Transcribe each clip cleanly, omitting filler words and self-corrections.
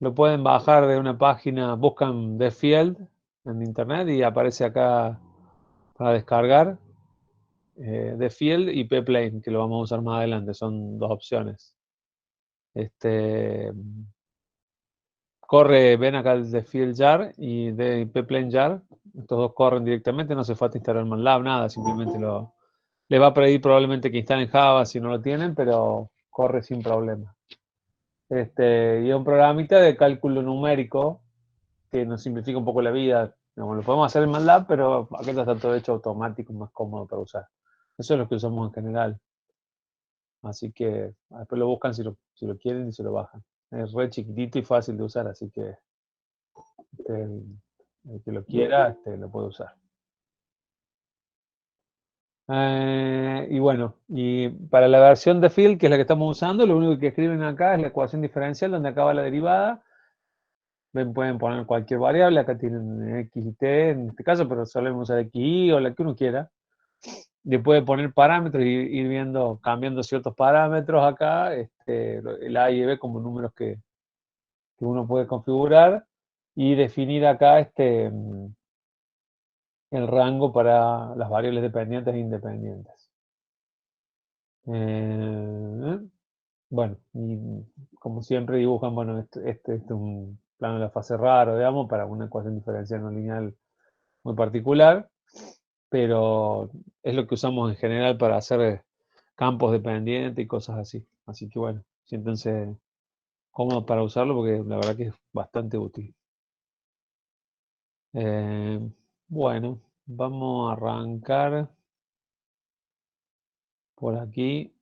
Lo pueden bajar de una página, buscan The Field en internet y aparece acá para descargar. The Field y P-Plane, que lo vamos a usar más adelante, son dos opciones. Corre, ven acá el The Field Jar y de P-Plane Jar. Estos dos corren directamente, no hace falta instalar MATLAB, nada, simplemente les va a pedir probablemente que instalen Java si no lo tienen, pero corre sin problema. Y es un programita de cálculo numérico que nos simplifica un poco la vida. Digamos, lo podemos hacer en MATLAB, pero acá está todo hecho automático, más cómodo para usar. Eso es lo que usamos en general. Así que después lo buscan si lo quieren y se lo bajan. Es re chiquitito y fácil de usar, así que el que lo quiera lo puede usar. Y bueno, y para la versión de field, que es la que estamos usando, lo único que escriben acá es la ecuación diferencial donde acaba la derivada. Pueden poner cualquier variable, acá tienen x y t en este caso, pero solemos usar x y o la que uno quiera. Le puede poner parámetros y ir viendo, cambiando ciertos parámetros acá, el a y b como números que uno puede configurar y definir acá el rango para las variables dependientes e independientes. Bueno, y como siempre dibujan, bueno, este es un plano de la fase raro, digamos, para una ecuación diferencial no lineal muy particular, pero es lo que usamos en general para hacer campos dependientes y cosas así. Así que bueno, siéntense cómodos para usarlo porque la verdad que es bastante útil. Bueno, vamos a arrancar por aquí.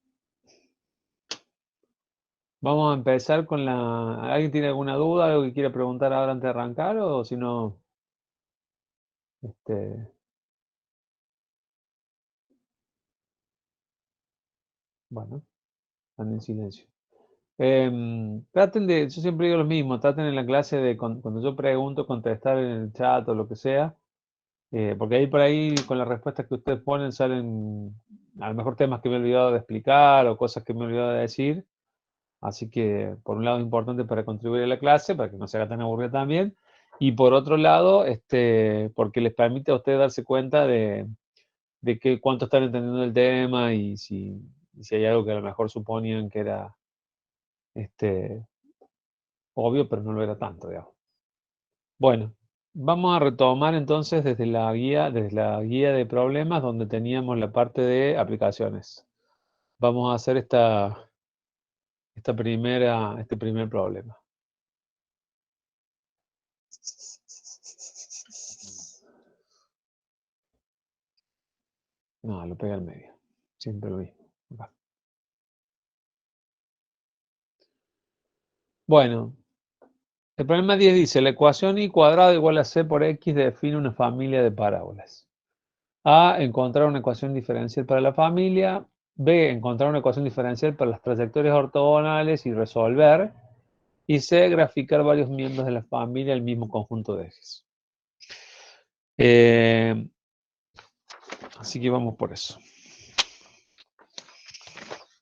Vamos a empezar con la... ¿Alguien tiene alguna duda, algo que quiera preguntar ahora antes de arrancar? O si no, bueno, están en silencio. Traten de, yo siempre digo lo mismo, traten en la clase de cuando yo pregunto, contestar en el chat o lo que sea, porque ahí por ahí con las respuestas que ustedes ponen salen a lo mejor temas que me he olvidado de explicar o cosas que me he olvidado de decir. Así que por un lado es importante para contribuir a la clase, para que no se haga tan aburrida también. Y por otro lado, porque les permite a ustedes darse cuenta de cuánto están entendiendo el tema y si hay algo que a lo mejor suponían que era obvio, pero no lo era tanto, digamos. Bueno, vamos a retomar entonces desde la guía de problemas donde teníamos la parte de aplicaciones. Vamos a hacer este primer problema. No, lo pega al medio. Siempre lo mismo. Acá. Bueno, el problema 10 dice, la ecuación y cuadrado igual a c por x define una familia de parábolas. A, encontrar una ecuación diferencial para la familia. B, encontrar una ecuación diferencial para las trayectorias ortogonales y resolver. Y C, graficar varios miembros de la familia el mismo conjunto de ejes. Así que vamos por eso.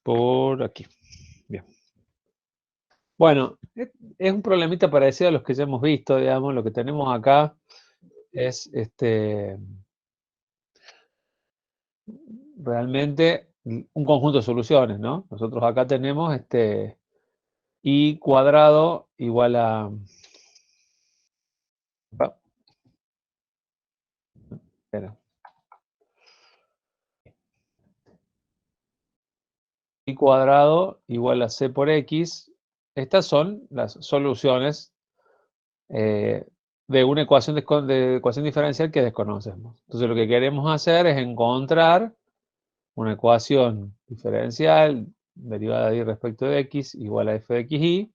Por aquí. Bien. Bueno, es un problemita parecido a los que ya hemos visto, digamos. Lo que tenemos acá es realmente un conjunto de soluciones, ¿no? Nosotros acá tenemos y cuadrado igual a... Espera. Y cuadrado igual a c por x. Estas son las soluciones de una ecuación, de ecuación diferencial que desconocemos. Entonces lo que queremos hacer es encontrar una ecuación diferencial derivada de y respecto de x igual a f de xy,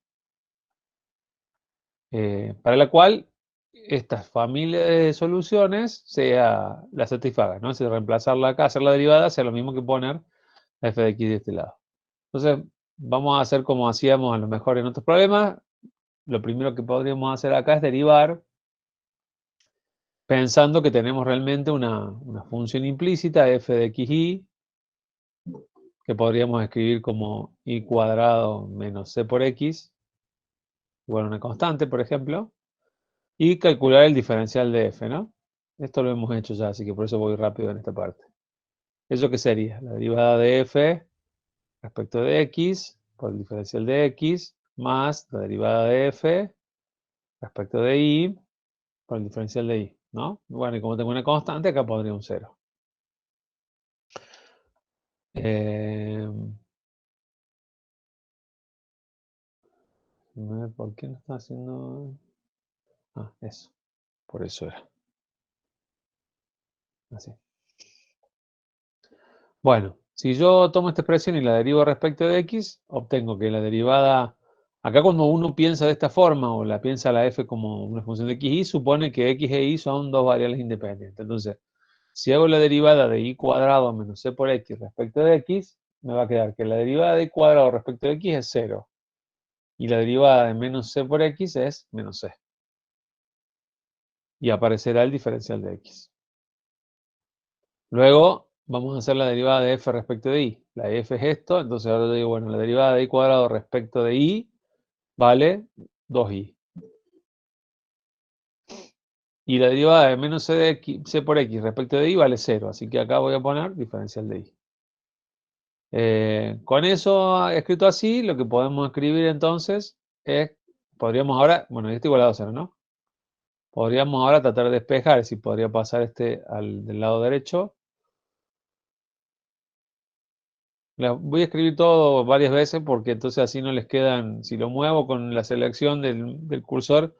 para la cual esta familia de soluciones la satisfaga, ¿no? Si reemplazarla acá, hacer la derivada, sea lo mismo que poner f de x de este lado. Entonces, vamos a hacer como hacíamos a lo mejor en otros problemas. Lo primero que podríamos hacer acá es derivar pensando que tenemos realmente una función implícita, f de xy, que podríamos escribir como y cuadrado menos c por x, igual a una constante, por ejemplo, y calcular el diferencial de f, ¿no? Esto lo hemos hecho ya, así que por eso voy rápido en esta parte. ¿Eso qué sería? La derivada de f respecto de x por el diferencial de x más la derivada de f respecto de y por el diferencial de y, ¿no? Bueno, y como tengo una constante, acá pondría un 0. ¿Por qué no está haciendo...? Ah, eso. Por eso era. Así. Bueno, si yo tomo esta expresión y la derivo respecto de x, obtengo que la derivada... Acá cuando uno piensa de esta forma, o la piensa la f como una función de x y, supone que x e y son dos variables independientes. Entonces, si hago la derivada de y cuadrado menos c por x respecto de x, me va a quedar que la derivada de y cuadrado respecto de x es 0. Y la derivada de menos c por x es menos c. Y aparecerá el diferencial de x. Luego vamos a hacer la derivada de f respecto de y. La de f es esto, entonces ahora yo digo, bueno, la derivada de y cuadrado respecto de y vale 2y. Y la derivada de menos c, de x, c por x respecto de y vale 0. Así que acá voy a poner diferencial de y. Con eso escrito así, lo que podemos escribir entonces es, podríamos ahora, bueno, esto igual a 0, ¿no? Podríamos ahora tratar de despejar, si podría pasar este del lado derecho. Voy a escribir todo varias veces porque entonces así no les quedan, si lo muevo con la selección del cursor,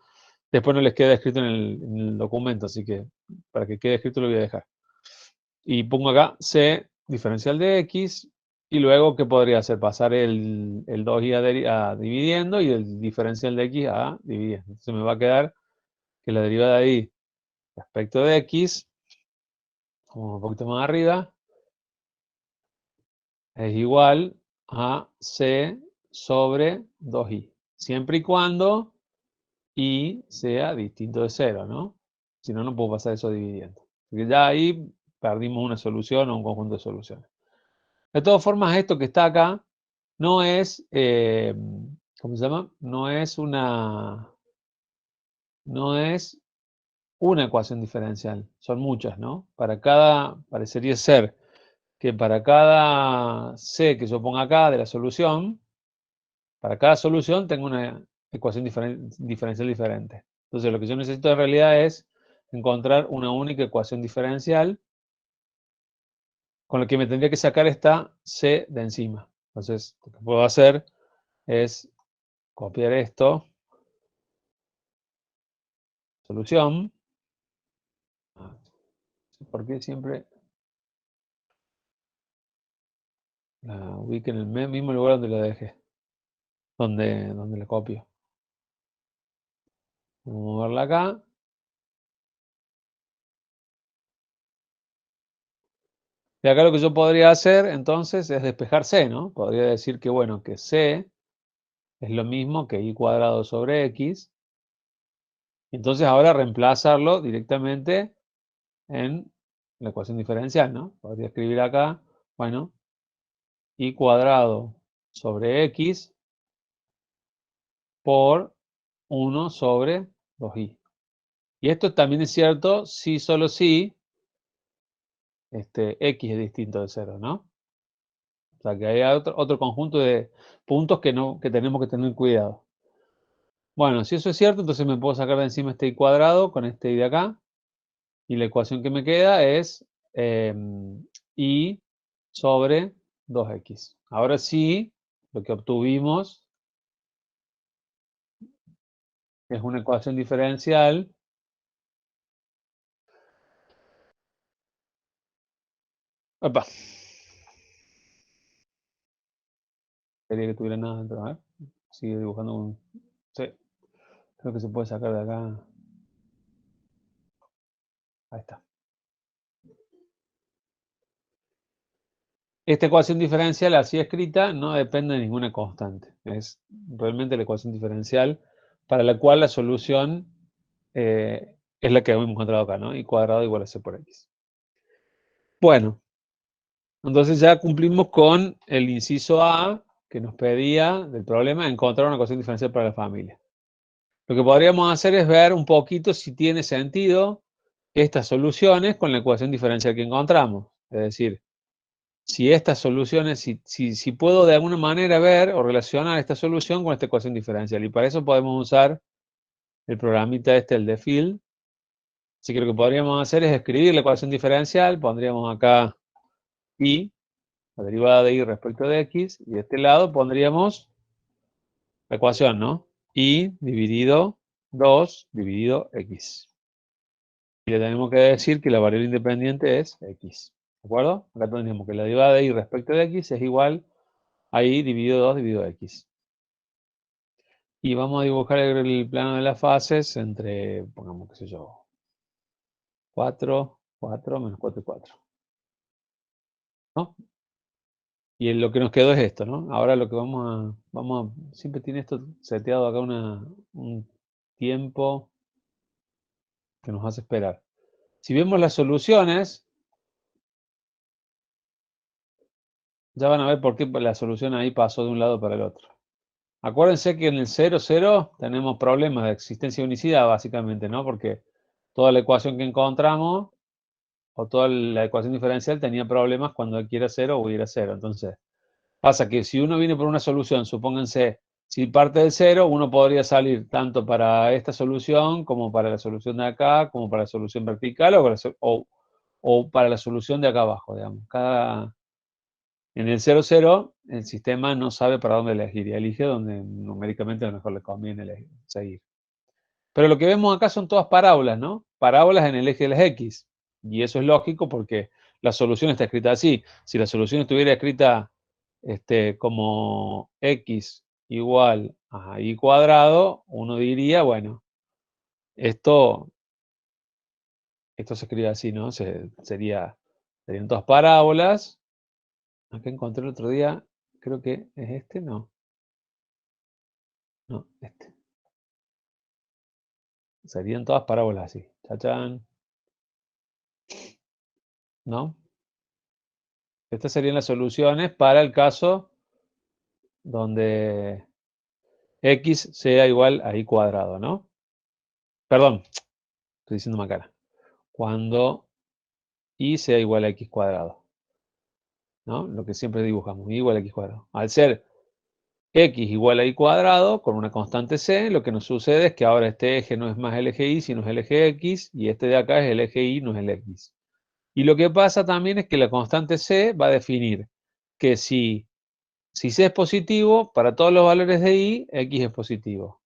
después no les queda escrito en el documento, así que para que quede escrito lo voy a dejar. Y pongo acá C diferencial de X, y luego, ¿qué podría hacer? Pasar el 2y a dividiendo y el diferencial de X a dividiendo. Entonces me va a quedar que la derivada de Y respecto de X, como un poquito más arriba, es igual a C sobre 2y, siempre y cuando y sea distinto de 0, ¿no? Si no, no puedo pasar eso dividiendo. Porque ya ahí perdimos una solución o un conjunto de soluciones. De todas formas, esto que está acá no es, ¿cómo se llama? No es una ecuación diferencial, son muchas, ¿no? Parecería ser que para cada c que yo ponga acá de la solución, para cada solución tengo una ecuación diferencial diferente. Entonces, lo que yo necesito en realidad es encontrar una única ecuación diferencial con la que me tendría que sacar esta c de encima. Entonces, lo que puedo hacer es copiar esto, solución. ¿Por qué siempre la ubico en el mismo lugar donde la dejé? Donde la copio. Vamos a moverla acá. Y acá lo que yo podría hacer entonces es despejar C, ¿no? Podría decir que, bueno, que C es lo mismo que y cuadrado sobre x. Y entonces ahora reemplazarlo directamente en la ecuación diferencial, ¿no? Podría escribir acá, bueno, y cuadrado sobre x por 1 sobre 2y. Y esto también es cierto si solo si x es distinto de 0, ¿no? O sea que hay otro conjunto de puntos que tenemos que tener cuidado. Bueno, si eso es cierto, entonces me puedo sacar de encima este y cuadrado con este y de acá. Y la ecuación que me queda es y sobre 2x. Ahora sí, lo que obtuvimos es una ecuación diferencial. Opa, quería que tuviera nada dentro. A ver, sigue dibujando un... Sí, creo que se puede sacar de acá. Ahí está. Esta ecuación diferencial así escrita no depende de ninguna constante. Es realmente la ecuación diferencial para la cual la solución es la que hemos encontrado acá, ¿no? Y cuadrado igual a c por x. Bueno, entonces ya cumplimos con el inciso A que nos pedía del problema encontrar una ecuación diferencial para la familia. Lo que podríamos hacer es ver un poquito si tiene sentido estas soluciones con la ecuación diferencial que encontramos. Es decir, si estas soluciones, si puedo de alguna manera ver o relacionar esta solución con esta ecuación diferencial. Y para eso podemos usar el programita este, el de field. Así que lo que podríamos hacer es escribir la ecuación diferencial, pondríamos acá y, la derivada de y respecto de x, y de este lado pondríamos la ecuación, ¿no? Y dividido 2 dividido x. Y le tenemos que decir que la variable independiente es x. ¿De acuerdo? Acá tendríamos que la derivada de y respecto de x es igual a y dividido 2 dividido x. Y vamos a dibujar el plano de las fases entre, pongamos, qué sé yo, 4, 4 menos 4 y 4. ¿No? Y lo que nos quedó es esto, ¿no? Ahora lo que siempre tiene esto seteado acá un tiempo que nos hace esperar. Si vemos las soluciones, ya van a ver por qué la solución ahí pasó de un lado para el otro. Acuérdense que en el 0, 0 tenemos problemas de existencia de unicidad, básicamente, ¿no? Porque toda la ecuación que encontramos, o toda la ecuación diferencial, tenía problemas cuando aquí era 0 o y era 0. Entonces, pasa que si uno viene por una solución, supónganse, si parte del 0, uno podría salir tanto para esta solución, como para la solución de acá, como para la solución vertical, o para la solución de acá abajo, digamos. En el 0, 0, el sistema no sabe para dónde elegir y elige donde numéricamente a lo mejor le conviene seguir. Pero lo que vemos acá son todas parábolas, ¿no? Parábolas en el eje de las X. Y eso es lógico porque la solución está escrita así. Si la solución estuviera escrita como X igual a Y cuadrado, uno diría, bueno, esto se escribe así, ¿no? Serían todas parábolas. Acá encontré el otro día, creo que es este, no. No, este. Serían todas parábolas así. Chachán. ¿No? Estas serían las soluciones para el caso donde x sea igual a y cuadrado, ¿no? Perdón, estoy diciendo macana. Cuando y sea igual a x cuadrado, ¿no? Lo que siempre dibujamos, y igual a x cuadrado. Al ser x igual a y cuadrado, con una constante c, lo que nos sucede es que ahora este eje no es más el eje y, sino es el eje x, y este de acá es el eje y, no es el x. Y lo que pasa también es que la constante c va a definir que si c es positivo, para todos los valores de y, x es positivo.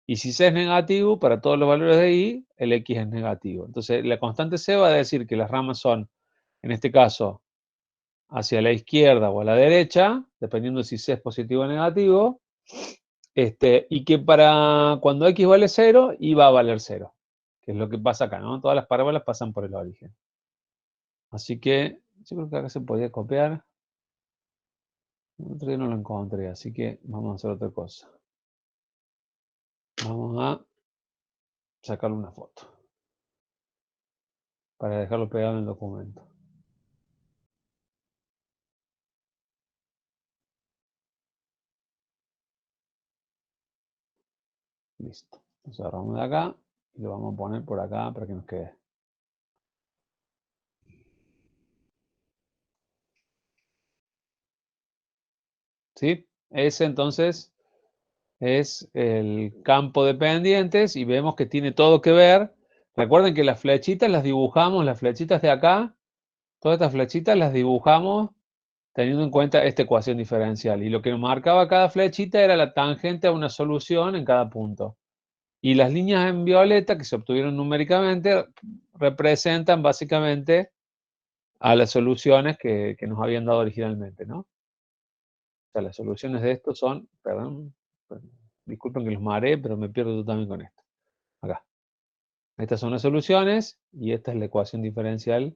Y si c es negativo, para todos los valores de y, el x es negativo. Entonces, la constante c va a decir que las ramas son, en este caso, hacia la izquierda o a la derecha, dependiendo si c es positivo o negativo, y que para cuando x vale 0, y va a valer 0, que es lo que pasa acá, ¿no? Todas las parábolas pasan por el origen. Así que, yo creo que acá se podía copiar. El otro día no lo encontré, así que vamos a hacer otra cosa. Vamos a sacarle una foto para dejarlo pegado en el documento. Listo. Lo cerramos de acá y lo vamos a poner por acá para que nos quede. ¿Sí? Ese entonces es el campo de pendientes y vemos que tiene todo que ver. Recuerden que las flechitas las dibujamos, las flechitas de acá, todas estas flechitas las dibujamos teniendo en cuenta esta ecuación diferencial. Y lo que marcaba cada flechita era la tangente a una solución en cada punto. Y las líneas en violeta que se obtuvieron numéricamente representan básicamente a las soluciones que nos habían dado originalmente, ¿no? O sea, las soluciones de esto son, perdón, disculpen que los mareé, pero me pierdo también con esto. Acá. Estas son las soluciones y esta es la ecuación diferencial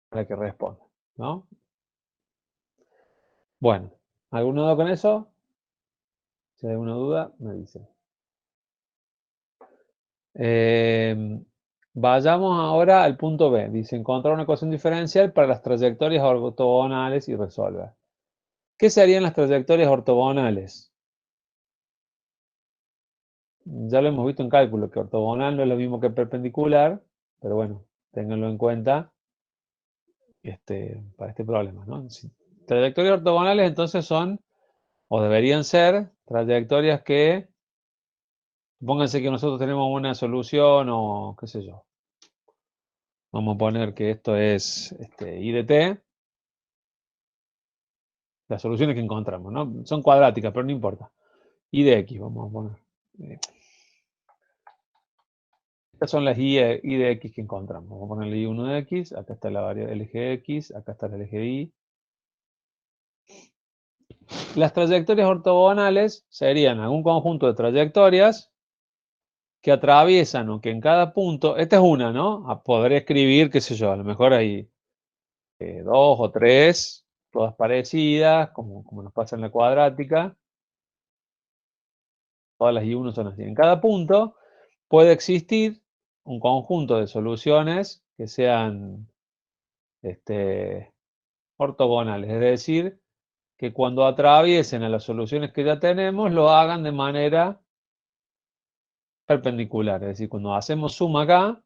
para que responda, ¿no? Bueno, ¿alguna duda con eso? Si hay alguna duda, me dicen. Vayamos ahora al punto B. Dice, encontrar una ecuación diferencial para las trayectorias ortogonales y resolver. ¿Qué serían las trayectorias ortogonales? Ya lo hemos visto en cálculo, que ortogonal no es lo mismo que perpendicular, pero bueno, ténganlo en cuenta para este problema, ¿no? Trayectorias ortogonales entonces son, o deberían ser, trayectorias que, pónganse que nosotros tenemos una solución o qué sé yo. Vamos a poner que esto es I de t, las soluciones que encontramos, ¿no? Son cuadráticas, pero no importa. I de x, vamos a poner. Estas son las I de x que encontramos. Vamos a ponerle I1 de x, acá está la variable, el eje x, acá está el eje y. Las trayectorias ortogonales serían algún conjunto de trayectorias que atraviesan o que en cada punto, esta es una, ¿no? Podré escribir, qué sé yo, a lo mejor hay dos o tres, todas parecidas, como nos pasa en la cuadrática. Todas las I1 son así. En cada punto puede existir un conjunto de soluciones que sean ortogonales, es decir, que cuando atraviesen a las soluciones que ya tenemos, lo hagan de manera perpendicular. Es decir, cuando hacemos suma acá,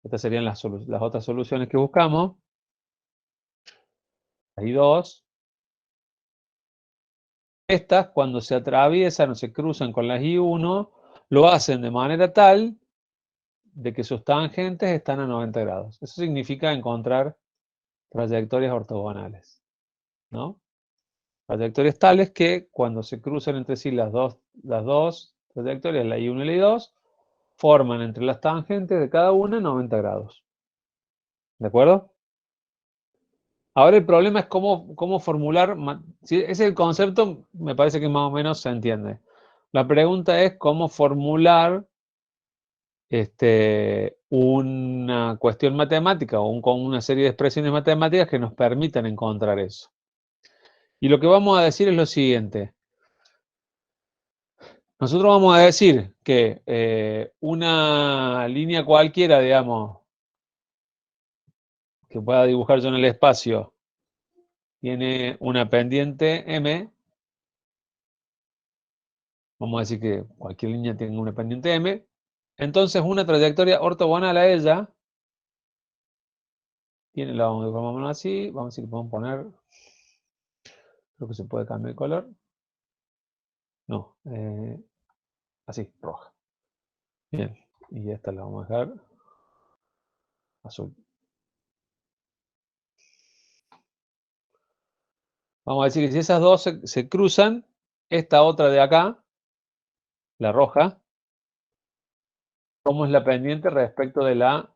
estas serían las otras soluciones que buscamos. Hay dos. Estas, cuando se atraviesan o se cruzan con las I1, lo hacen de manera tal de que sus tangentes están a 90 grados. Eso significa encontrar trayectorias ortogonales, ¿no? Trayectorias tales que cuando se cruzan entre sí las dos trayectorias, la I1 y la I2, forman entre las tangentes de cada una 90 grados. ¿De acuerdo? Ahora el problema es cómo formular, si ese es el concepto, me parece que más o menos se entiende. La pregunta es cómo formular una cuestión matemática o con una serie de expresiones matemáticas que nos permitan encontrar eso. Y lo que vamos a decir es lo siguiente. Nosotros vamos a decir que una línea cualquiera, digamos, que pueda dibujar yo en el espacio, tiene una pendiente M. Vamos a decir que cualquier línea tiene una pendiente M. Entonces, una trayectoria ortogonal a ella la vamos a dibujar así. Vamos a decir que podemos poner, creo que se puede cambiar el color. No, así, roja. Bien, y esta la vamos a dejar azul. Vamos a decir que si esas dos se cruzan, esta otra de acá, la roja, ¿cómo es la pendiente respecto de la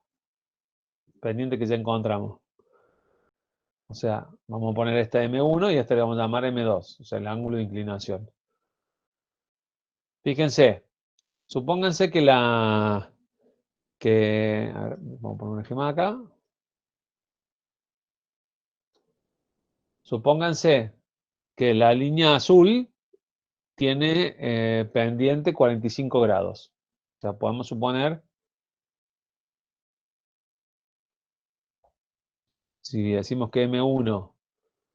pendiente que ya encontramos? O sea, vamos a poner esta M1 y esta le vamos a llamar M2, o sea, el ángulo de inclinación. Fíjense, supónganse que a ver, vamos a poner un esquema acá. Supónganse que la línea azul tiene pendiente 45 grados. O sea, podemos suponer, si decimos que M1,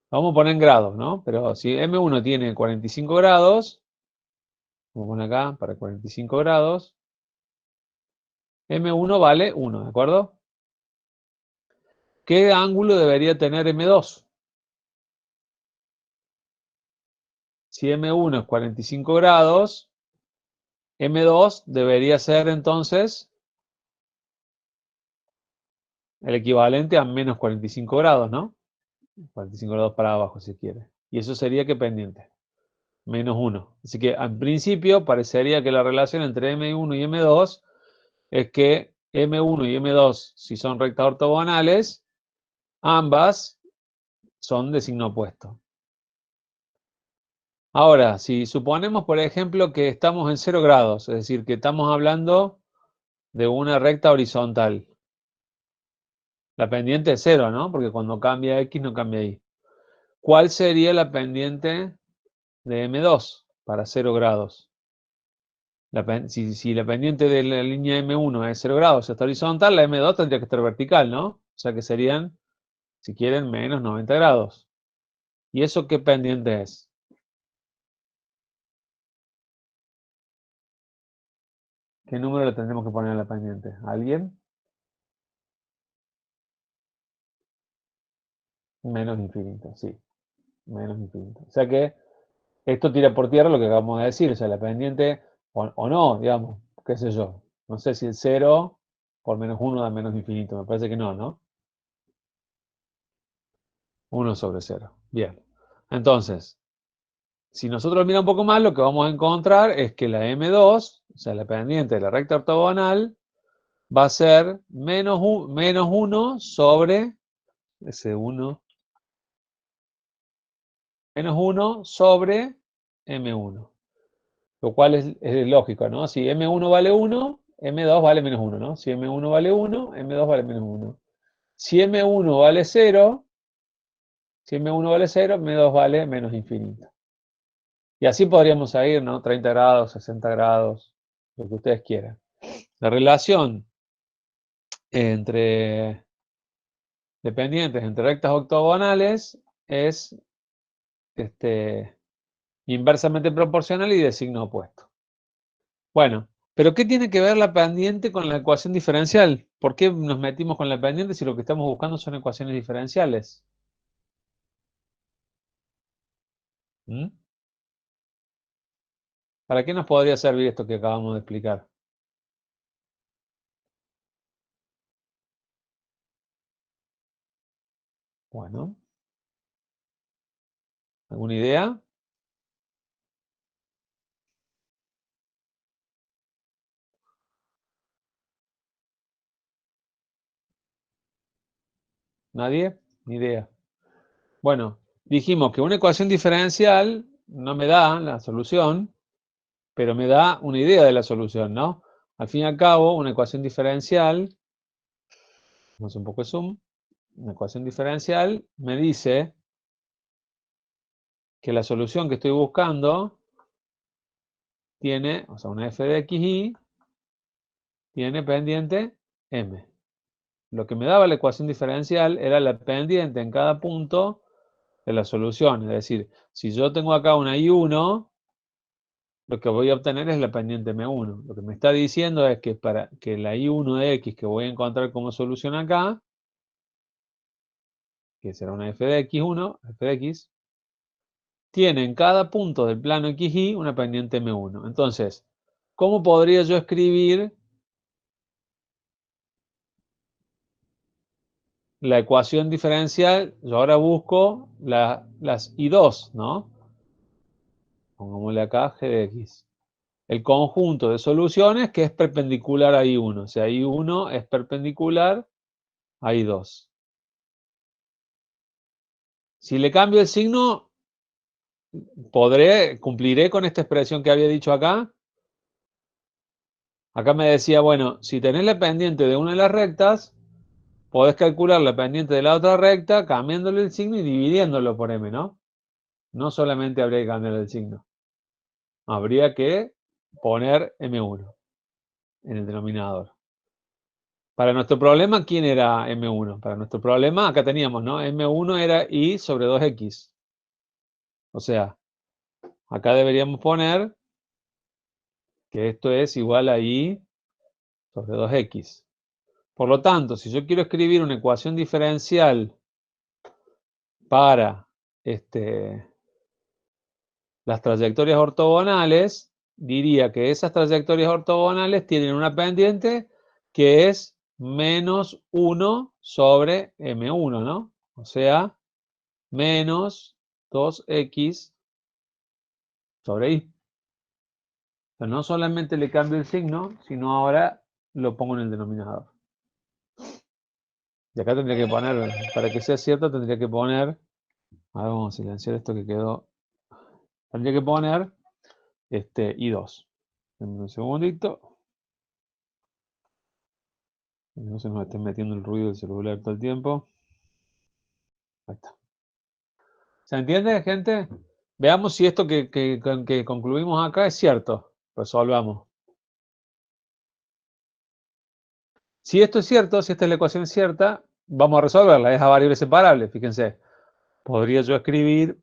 vamos a poner en grados, ¿no? Pero si M1 tiene 45 grados, vamos a poner acá para 45 grados, M1 vale 1, ¿de acuerdo? ¿Qué ángulo debería tener M2? Si M1 es 45 grados, M2 debería ser entonces el equivalente a menos 45 grados, ¿no? 45 grados para abajo, si quiere. Y eso sería que pendiente, menos 1. Así que en principio parecería que la relación entre M1 y M2 es que M1 y M2, si son rectas ortogonales, ambas son de signo opuesto. Ahora, si suponemos, por ejemplo, que estamos en 0 grados, es decir, que estamos hablando de una recta horizontal. La pendiente es 0, ¿no? Porque cuando cambia X no cambia Y. ¿Cuál sería la pendiente de M2 para 0 grados? Si la pendiente de la línea M1 es 0 grados, está horizontal, la M2 tendría que estar vertical, ¿no? O sea que serían, si quieren, menos 90 grados. ¿Y eso qué pendiente es? ¿Qué número le tendremos que poner a la pendiente? ¿Alguien? Menos infinito, sí. Menos infinito. O sea que esto tira por tierra lo que acabamos de decir. O sea, la pendiente, o no, digamos, qué sé yo. No sé si el 0 por menos 1 da menos infinito. Me parece que no, ¿no? 1/0. Bien. Entonces, si nosotros miramos un poco más, lo que vamos a encontrar es que la M2, o sea, la pendiente de la recta ortogonal, va a ser menos 1 sobre ese 1, menos 1 sobre M1. Lo cual es lógico, ¿no? Si M1 vale 1, M2 vale menos 1, ¿no? Si M1 vale 1, M2 vale menos 1. Si M1 vale 0, si M1 vale 0, M2 vale menos infinito. Y así podríamos ir, ¿no? 30 grados, 60 grados, lo que ustedes quieran. La relación entre dependientes entre rectas octogonales es inversamente proporcional y de signo opuesto. Bueno, pero ¿qué tiene que ver la pendiente con la ecuación diferencial? ¿Por qué nos metimos con la pendiente si lo que estamos buscando son ecuaciones diferenciales? ¿Mm? ¿Para qué nos podría servir esto que acabamos de explicar? Bueno, ¿alguna idea? ¿Nadie? Ni idea. Bueno, dijimos que una ecuación diferencial no me da la solución, pero me da una idea de la solución, ¿no? Al fin y al cabo, una ecuación diferencial, vamos a hacer un poco de zoom, una ecuación diferencial me dice que la solución que estoy buscando tiene, o sea, una f de xy, tiene pendiente m. Lo que me daba la ecuación diferencial era la pendiente en cada punto de la solución. Es decir, si yo tengo acá una y1, lo que voy a obtener es la pendiente m1. Lo que me está diciendo es que para que la y1 de x que voy a encontrar como solución acá, que será una f de x1, f de x, tiene en cada punto del plano xy una pendiente m1. Entonces, ¿cómo podría yo escribir la ecuación diferencial? Yo ahora busco las I2, ¿no? Pongámosle acá g de x. El conjunto de soluciones que es perpendicular a I1. O sea, I1 es perpendicular a I2. Si le cambio el signo, cumpliré con esta expresión que había dicho acá. Acá me decía, bueno, si tenés la pendiente de una de las rectas, podés calcular la pendiente de la otra recta cambiándole el signo y dividiéndolo por m, ¿no? No solamente habría que cambiar el signo. Habría que poner m1 en el denominador. Para nuestro problema, ¿quién era m1? Para nuestro problema, acá teníamos, ¿no? m1 era i sobre 2x. O sea, acá deberíamos poner que esto es igual a i sobre 2x. Por lo tanto, si yo quiero escribir una ecuación diferencial para las trayectorias ortogonales, diría que esas trayectorias ortogonales tienen una pendiente que es menos 1 sobre m1, ¿no? O sea, menos 2x sobre i. O sea, no solamente le cambio el signo, sino ahora lo pongo en el denominador. Y acá tendría que poner, para que sea cierto, tendría que poner, a ver, vamos a silenciar esto que quedó. Tendría que poner i2. Denme un segundito. No se nos esté metiendo el ruido del celular todo el tiempo. Ahí está. ¿Se entiende, gente? Veamos si esto que concluimos acá es cierto. Resolvamos. Si esto es cierto, si esta es la ecuación cierta, vamos a resolverla. Es a variable separable, fíjense. Podría yo escribir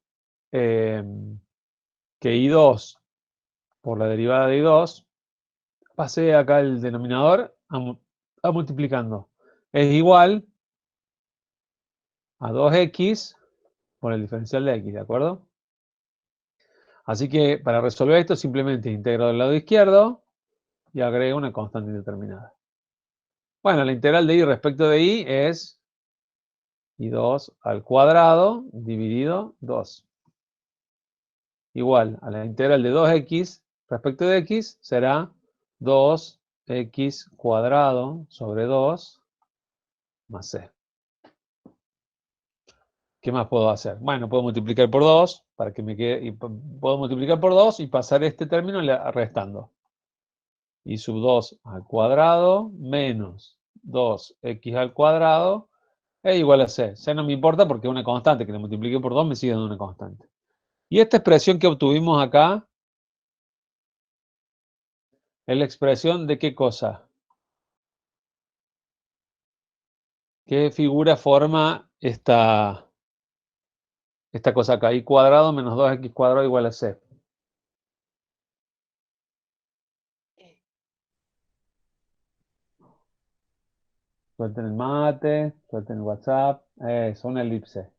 que I2 por la derivada de I2, pasé acá el denominador a multiplicando. Es igual a 2x por el diferencial de x, ¿de acuerdo? Así que para resolver esto simplemente integro del lado izquierdo y agrego una constante indeterminada. Bueno, la integral de y respecto de y es i2 al cuadrado dividido 2. Igual a la integral de 2x respecto de x será 2x cuadrado sobre 2 más c. ¿Qué más puedo hacer? Bueno, puedo multiplicar por 2 para que me quede, y puedo multiplicar por 2 y pasar este término restando. Y sub 2 al cuadrado menos 2x al cuadrado es igual a c. C no me importa porque es una constante, que le multiplique por 2 me sigue dando una constante. Y esta expresión que obtuvimos acá es la expresión de qué cosa. ¿Qué figura forma esta cosa acá? Y cuadrado menos 2x cuadrado igual a c. Suelten el mate, suelten el WhatsApp. Es una elipse.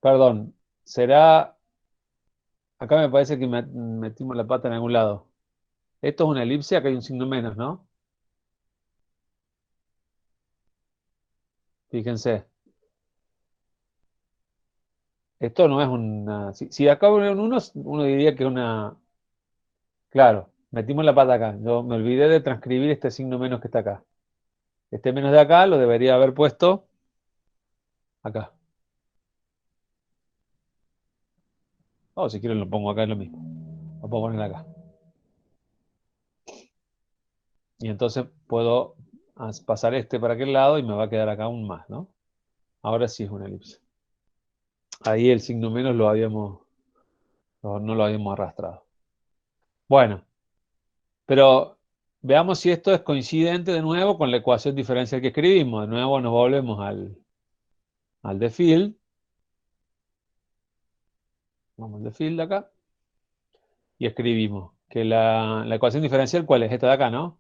Perdón, será. Acá me parece que metimos la pata en algún lado. Esto es una elipse, acá hay un signo menos, ¿no? Fíjense. Esto no es una. Si acá hubiera un 1, uno diría que es una. Claro, metimos la pata acá. Yo me olvidé de transcribir este signo menos que está acá. Este menos de acá lo debería haber puesto acá. O si quieren lo pongo acá, es lo mismo. Lo puedo poner acá. Y entonces puedo pasar este para aquel lado y me va a quedar acá un más, ¿no? Ahora sí es una elipse. Ahí el signo menos no lo habíamos arrastrado. Bueno, pero veamos si esto es coincidente de nuevo con la ecuación diferencial que escribimos. De nuevo nos volvemos al de field. Vamos al de field acá. Y escribimos que la ecuación diferencial, ¿cuál es? Esta de acá, ¿no?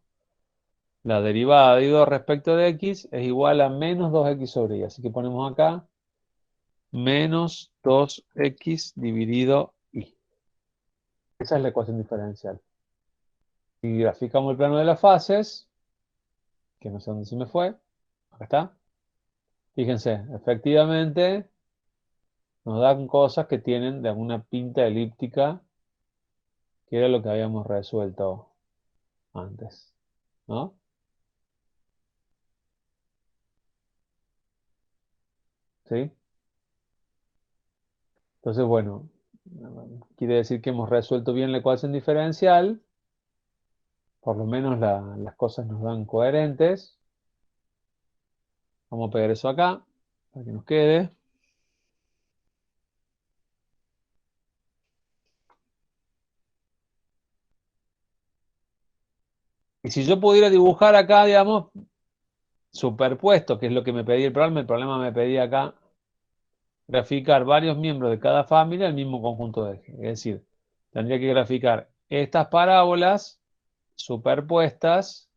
La derivada de I2 respecto de x es igual a menos 2x sobre y. Así que ponemos acá menos 2x dividido y. Esa es la ecuación diferencial. Y graficamos el plano de las fases, que no sé dónde se me fue. Acá está. Fíjense, efectivamente nos dan cosas que tienen de alguna pinta elíptica, que era lo que habíamos resuelto antes, ¿no? ¿Sí? Entonces, bueno, quiere decir que hemos resuelto bien la ecuación diferencial, por lo menos las cosas nos dan coherentes. Vamos a pegar eso acá, para que nos quede. Y si yo pudiera dibujar acá, digamos, superpuesto, que es lo que me pedía el problema me pedía acá graficar varios miembros de cada familia el mismo conjunto de ejes. Es decir, tendría que graficar estas parábolas superpuestas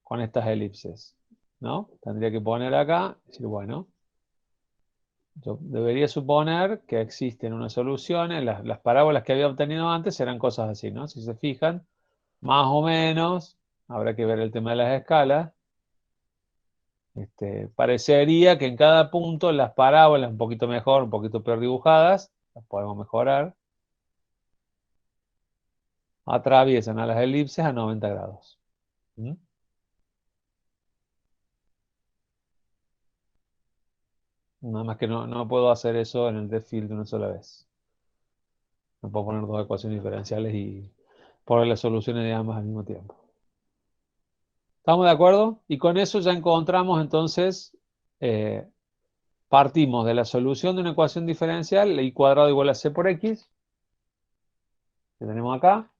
con estas elipses, ¿no? Tendría que poner acá, decir, bueno, yo debería suponer que existen unas soluciones, las parábolas que había obtenido antes eran cosas así, ¿no? Si se fijan, más o menos, habrá que ver el tema de las escalas. Parecería que en cada punto las parábolas, un poquito mejor, un poquito peor dibujadas, las podemos mejorar, atraviesan a las elipses a 90 grados. ¿Mm? Nada más que no puedo hacer eso en el depth field de una sola vez. No puedo poner dos ecuaciones diferenciales y poner las soluciones de ambas al mismo tiempo. ¿Estamos de acuerdo? Y con eso ya encontramos entonces, eh, partimos de la solución de una ecuación diferencial, y cuadrado igual a c por x, que tenemos acá.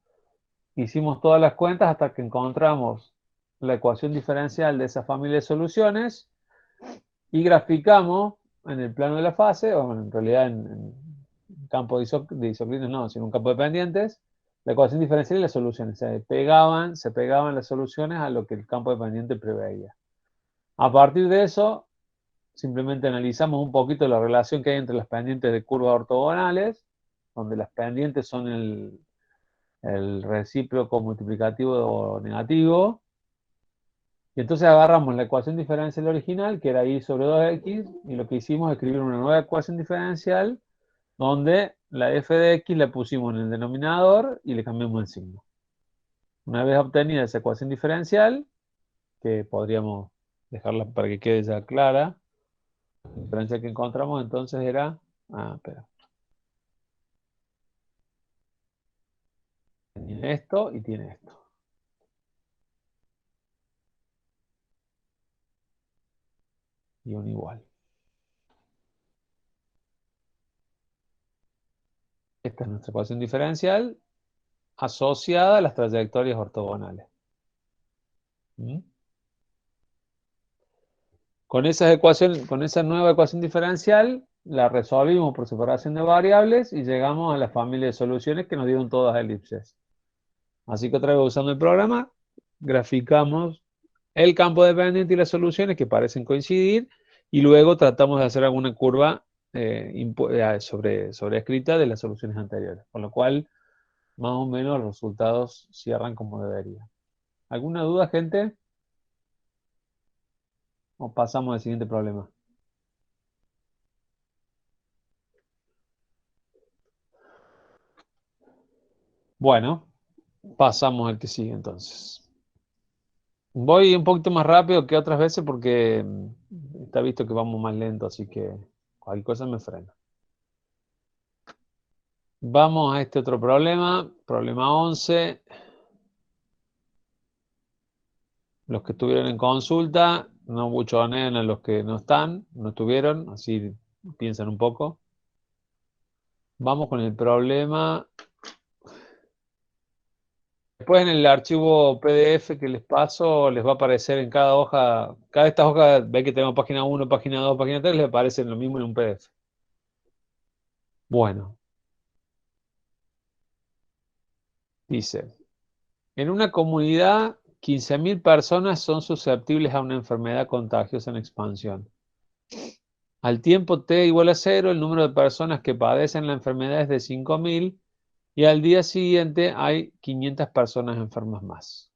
Hicimos todas las cuentas hasta que encontramos la ecuación diferencial de esa familia de soluciones y graficamos en el plano de la fase, o en realidad campo de isoclinos no, sino un campo de pendientes, la ecuación diferencial y las soluciones. Se pegaban las soluciones a lo que el campo de pendiente preveía. A partir de eso, simplemente analizamos un poquito la relación que hay entre las pendientes de curvas ortogonales, donde las pendientes son el recíproco multiplicativo negativo. Y entonces agarramos la ecuación diferencial original, que era y sobre 2x, y lo que hicimos es escribir una nueva ecuación diferencial, donde la f de x la pusimos en el denominador y le cambiamos el signo. Una vez obtenida esa ecuación diferencial, que podríamos dejarla para que quede ya clara, la diferencia que encontramos entonces era, espera, tiene esto y tiene esto. Y un igual. Esta es nuestra ecuación diferencial asociada a las trayectorias ortogonales. ¿Mm? Con esa nueva ecuación diferencial, la resolvimos por separación de variables y llegamos a la familia de soluciones que nos dieron todas elipses. Así que otra vez usando el programa, graficamos el campo dependiente y las soluciones que parecen coincidir y luego tratamos de hacer alguna curva sobrescrita de las soluciones anteriores. Con lo cual, más o menos los resultados cierran como debería. ¿Alguna duda, gente? ¿O pasamos al siguiente problema? Bueno, pasamos al que sigue entonces. Voy un poquito más rápido que otras veces porque está visto que vamos más lento, así que cualquier cosa me frena. Vamos a este otro problema, problema 11. Los que estuvieron en consulta, no buchoneen a los que no están, no estuvieron, así piensan un poco. Vamos con el problema. Después en el archivo PDF que les paso, les va a aparecer en cada hoja, cada de estas hojas, ve que tenemos página 1, página 2, página 3, les aparecen lo mismo en un PDF. Bueno, dice, en una comunidad, 15.000 personas son susceptibles a una enfermedad contagiosa en expansión. Al tiempo t igual a 0, el número de personas que padecen la enfermedad es de 5.000 y al día siguiente hay 500 personas enfermas más.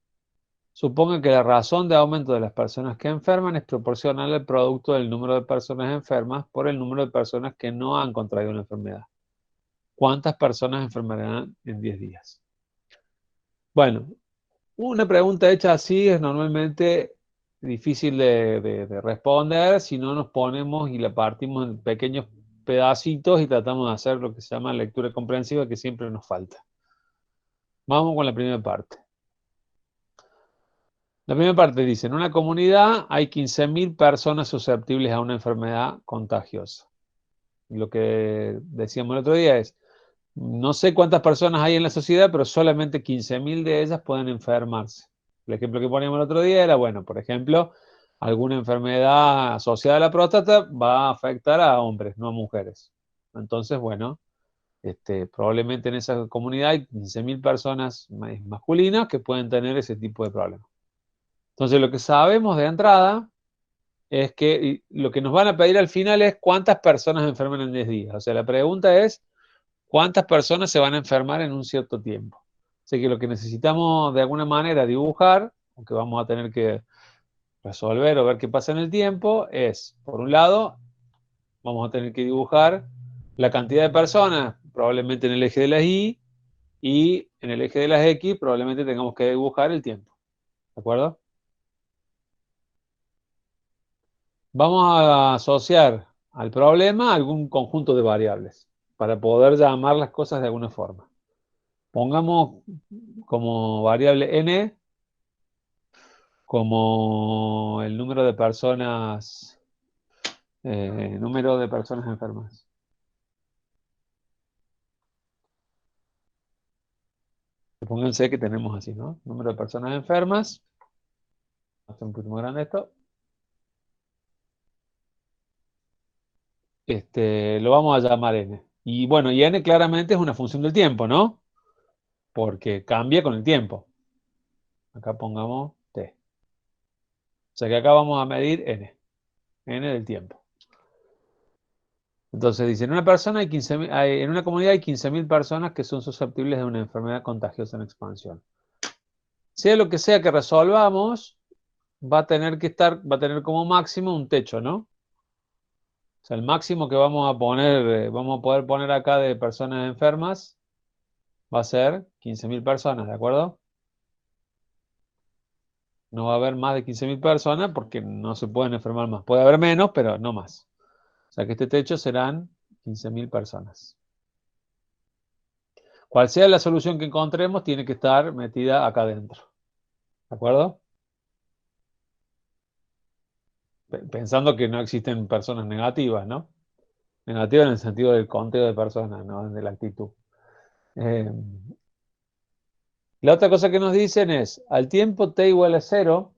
Suponga que la razón de aumento de las personas que enferman es proporcional al producto del número de personas enfermas por el número de personas que no han contraído la enfermedad. ¿Cuántas personas enfermarán en 10 días? Bueno, una pregunta hecha así es normalmente difícil de responder si no nos ponemos y la partimos en pequeños pedacitos y tratamos de hacer lo que se llama lectura comprensiva, que siempre nos falta. Vamos con la primera parte. La primera parte dice, en una comunidad hay 15.000 personas susceptibles a una enfermedad contagiosa. Y lo que decíamos el otro día es, no sé cuántas personas hay en la sociedad, pero solamente 15.000 de ellas pueden enfermarse. El ejemplo que poníamos el otro día era, bueno, por ejemplo, alguna enfermedad asociada a la próstata va a afectar a hombres, no a mujeres. Entonces, bueno, probablemente en esa comunidad hay 15.000 personas masculinas que pueden tener ese tipo de problemas. Entonces, lo que sabemos de entrada es que lo que nos van a pedir al final es cuántas personas enferman en 10 días. O sea, la pregunta es cuántas personas se van a enfermar en un cierto tiempo. Así que lo que necesitamos de alguna manera dibujar, aunque vamos a tener que resolver o ver qué pasa en el tiempo, es, por un lado, vamos a tener que dibujar la cantidad de personas, probablemente en el eje de las y en el eje de las X probablemente tengamos que dibujar el tiempo. ¿De acuerdo? Vamos a asociar al problema algún conjunto de variables para poder llamar las cosas de alguna forma. Pongamos como variable n como el número de personas enfermas. Pónganse que tenemos así, ¿no? Número de personas enfermas. Voy a hacer un poquito más grande esto. Lo vamos a llamar n. Y bueno, y n claramente es una función del tiempo, ¿no? Porque cambia con el tiempo. Acá pongamos t. O sea que acá vamos a medir n del tiempo. Entonces dice, en una persona hay 15.000 en una comunidad hay 15.000 personas que son susceptibles de una enfermedad contagiosa en expansión. Sea lo que sea que resolvamos, va a tener como máximo un techo, ¿no? O sea, el máximo que vamos a poner, vamos a poder poner acá de personas enfermas va a ser 15.000 personas, ¿de acuerdo? No va a haber más de 15.000 personas porque no se pueden enfermar más. Puede haber menos, pero no más. O sea que este techo serán 15.000 personas. Cual sea la solución que encontremos, tiene que estar metida acá adentro. ¿De acuerdo? Pensando que no existen personas negativas, ¿no? Negativas en el sentido del conteo de personas, no de la actitud. Eh, la otra cosa que nos dicen es, al tiempo t igual a 0,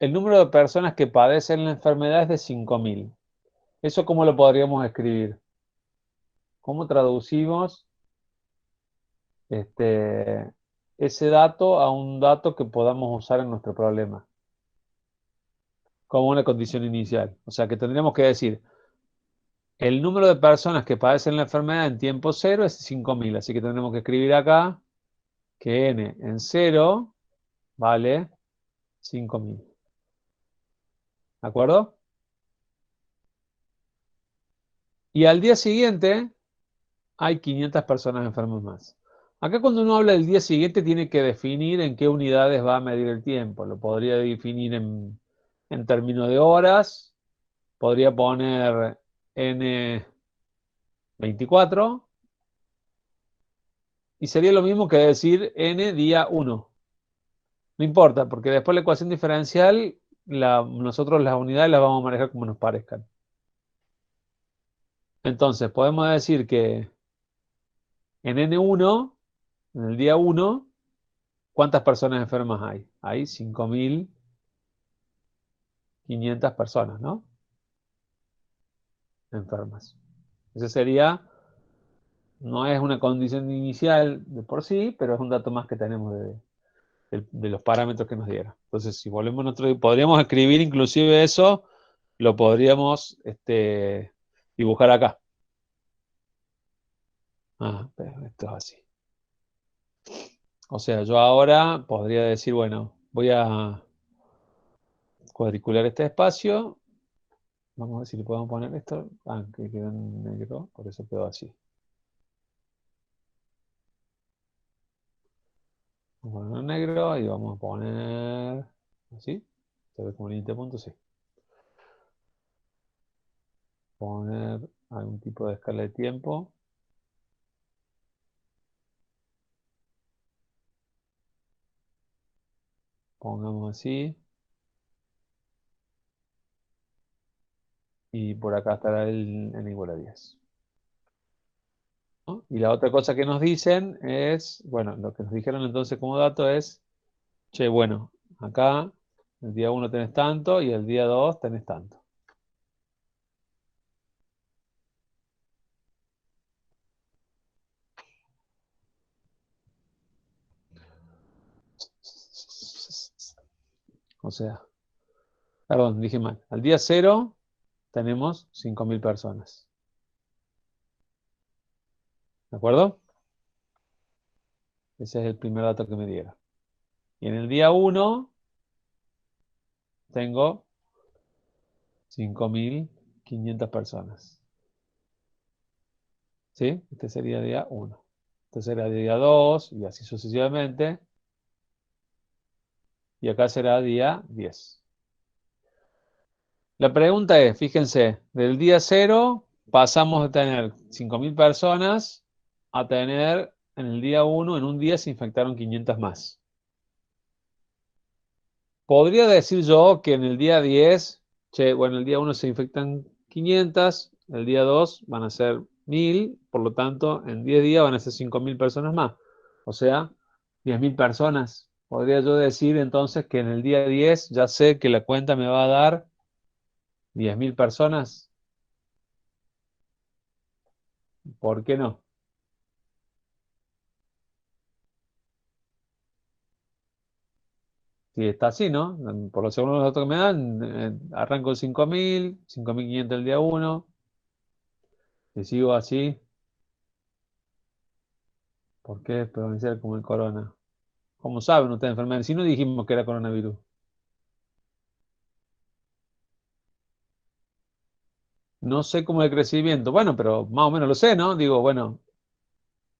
el número de personas que padecen la enfermedad es de 5.000. ¿Eso cómo lo podríamos escribir? ¿Cómo traducimos ese dato a un dato que podamos usar en nuestro problema? Como una condición inicial. O sea que tendríamos que decir, el número de personas que padecen la enfermedad en tiempo cero es 5.000. Así que tendremos que escribir acá que n en 0 vale 5.000. ¿De acuerdo? Y al día siguiente hay 500 personas enfermas más. Acá cuando uno habla del día siguiente tiene que definir en qué unidades va a medir el tiempo. Lo podría definir en términos de horas. Podría poner n 24 y sería lo mismo que decir n día 1. No importa, porque después la ecuación diferencial, nosotros las unidades las vamos a manejar como nos parezcan. Entonces, podemos decir que en n1, en el día 1, ¿cuántas personas enfermas hay? Hay 5.500 personas, ¿no? Enfermas. Ese sería, no es una condición inicial de por sí, pero es un dato más que tenemos de los parámetros que nos dieron. Entonces, si volvemos a nosotros, podríamos escribir inclusive eso, lo podríamos dibujar acá. Pero esto es así. O sea, yo ahora podría decir, bueno, voy a cuadricular este espacio. Vamos a ver si le podemos poner esto. Que quedó en negro, por eso quedó así. Vamos a ponerlo en negro y vamos a poner así. Se ve como límite punto, sí. Poner algún tipo de escala de tiempo. Pongamos así. Y por acá estará el n igual a 10. ¿No? Y la otra cosa que nos dicen es, bueno, lo que nos dijeron entonces como dato es, che, bueno, acá el día 1 tenés tanto y el día 2 tenés tanto. O sea, perdón, dije mal. Al día 0 tenemos 5.000 personas. ¿De acuerdo? Ese es el primer dato que me dieron. Y en el día 1 tengo 5.500 personas. ¿Sí? Este sería día 1. Este será día 2 y así sucesivamente. Y acá será día 10. La pregunta es, fíjense, del día 0 pasamos de tener 5.000 personas a tener en el día 1, en un día se infectaron 500 más. Podría decir yo que en el día 10, che, bueno, el día 1 se infectan 500, el día 2 van a ser 1.000, por lo tanto, en 10 días van a ser 5.000 personas más. O sea, 10.000 personas. Podría yo decir entonces que en el día 10 ya sé que la cuenta me va a dar 10.000 personas. ¿Por qué no? Si está así, ¿no? Por los segundos los datos que me dan, arranco en 5.000, 5.500 el día uno, y sigo así. ¿Por qué pronunciar como el corona? ¿Cómo saben ustedes enfermedad? Si no dijimos que era coronavirus. No sé cómo es el crecimiento. Bueno, pero más o menos lo sé, ¿no? Digo, bueno,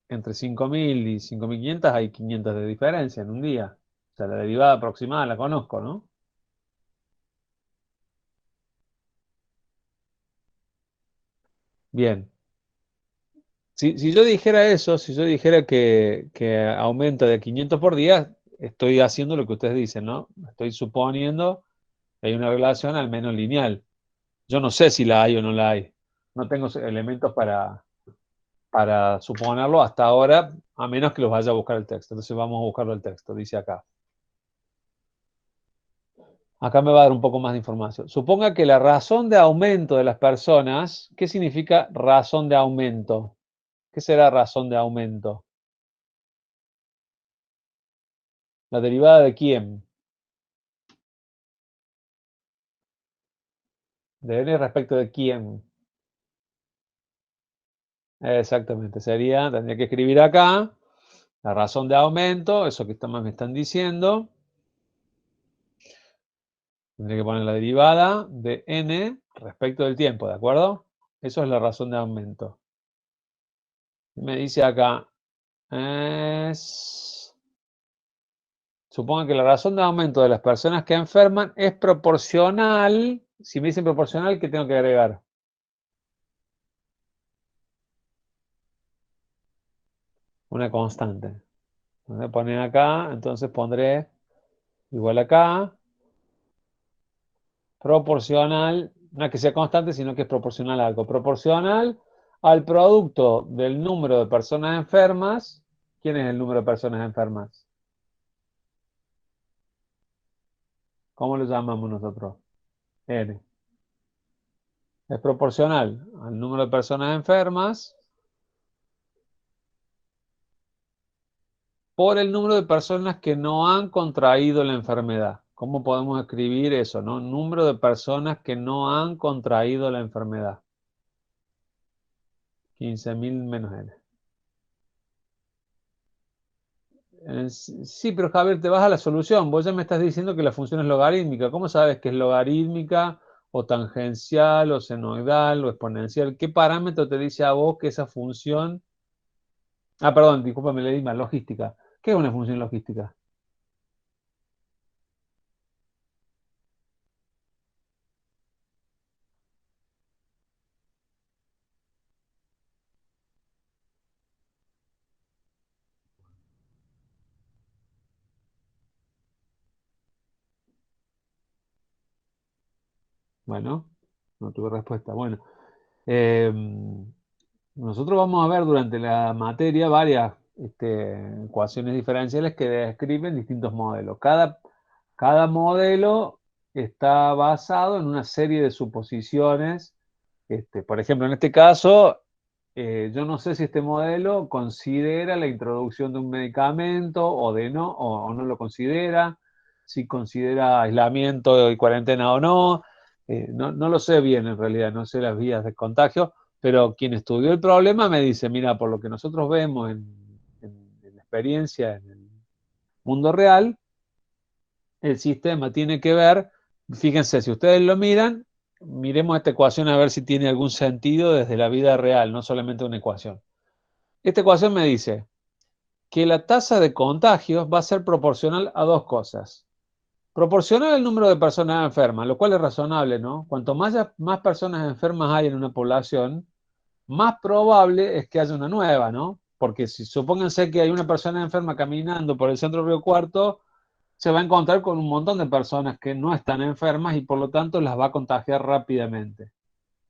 entre 5.000 y 5.500 hay 500 de diferencia en un día. O sea, la derivada aproximada la conozco, ¿no? Bien. Si yo dijera eso, si yo dijera que aumenta de 500 por día, estoy haciendo lo que ustedes dicen, ¿no? Estoy suponiendo que hay una relación al menos lineal. Yo no sé si la hay o no la hay. No tengo elementos para suponerlo hasta ahora, a menos que los vaya a buscar el texto. Entonces vamos a buscarlo el texto, dice acá. Acá me va a dar un poco más de información. Suponga que la razón de aumento de las personas, ¿qué significa razón de aumento? ¿Qué será razón de aumento? ¿La derivada de quién? De n respecto de quién. Exactamente, tendría que escribir acá la razón de aumento, eso que me están diciendo. Tendría que poner la derivada de n respecto del tiempo, ¿de acuerdo? Eso es la razón de aumento. Me dice acá, supongo que la razón de aumento de las personas que enferman es proporcional. Si me dicen proporcional, ¿qué tengo que agregar? Una constante. Voy a poner acá, entonces pondré igual acá, proporcional, no es que sea constante, sino que es proporcional a algo. Proporcional al producto del número de personas enfermas. ¿Quién es el número de personas enfermas? ¿Cómo lo llamamos nosotros? N. Es proporcional al número de personas enfermas por el número de personas que no han contraído la enfermedad. ¿Cómo podemos escribir eso, no? Número de personas que no han contraído la enfermedad. 15.000 menos N. Sí, pero Javier, te vas a la solución. Vos ya me estás diciendo que la función es logarítmica. ¿Cómo sabes que es logarítmica o tangencial o senoidal o exponencial? ¿Qué parámetro te dice a vos que esa función... Ah, perdón, discúlpame, le di mal, logística. ¿Qué es una función logística? Bueno, no tuve respuesta. Bueno, eh, nosotros vamos a ver durante la materia varias ecuaciones diferenciales que describen distintos modelos. Cada modelo está basado en una serie de suposiciones. Por ejemplo, en este caso, yo no sé si este modelo considera la introducción de un medicamento o no lo considera, si considera aislamiento y cuarentena o no. No lo sé bien en realidad, no sé las vías de contagio, pero quien estudió el problema me dice, mira, por lo que nosotros vemos en la experiencia, en el mundo real, el sistema tiene que ver, fíjense, si ustedes lo miran, miremos esta ecuación a ver si tiene algún sentido desde la vida real, no solamente una ecuación. Esta ecuación me dice que la tasa de contagios va a ser proporcional a dos cosas. Proporcional al número de personas enfermas, lo cual es razonable, ¿no? Cuanto más personas enfermas hay en una población, más probable es que haya una nueva, ¿no? Porque si supónganse que hay una persona enferma caminando por el centro de Río Cuarto, se va a encontrar con un montón de personas que no están enfermas y por lo tanto las va a contagiar rápidamente.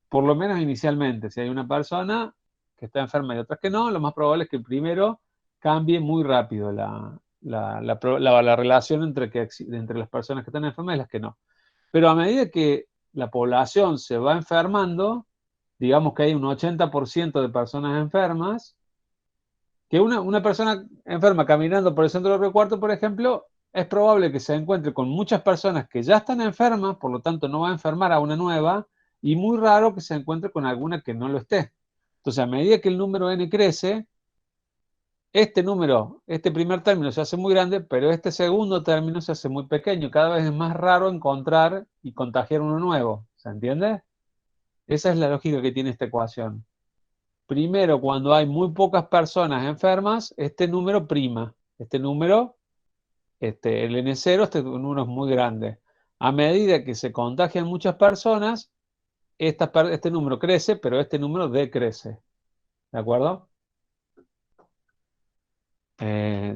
Por lo menos inicialmente, si hay una persona que está enferma y otras que no, lo más probable es que primero cambie muy rápido la relación entre las personas que están enfermas y las que no. Pero a medida que la población se va enfermando, digamos que hay un 80% de personas enfermas, que una persona enferma caminando por el centro de Río Cuarto, por ejemplo, es probable que se encuentre con muchas personas que ya están enfermas, por lo tanto no va a enfermar a una nueva, y muy raro que se encuentre con alguna que no lo esté. Entonces, a medida que el número n crece, este número, este primer término se hace muy grande, pero este segundo término se hace muy pequeño. Cada vez es más raro encontrar y contagiar uno nuevo. ¿Se entiende? Esa es la lógica que tiene esta ecuación. Primero, cuando hay muy pocas personas enfermas, este número prima. Este número, el N0, este número es muy grande. A medida que se contagian muchas personas, este número crece, pero este número decrece. ¿De acuerdo?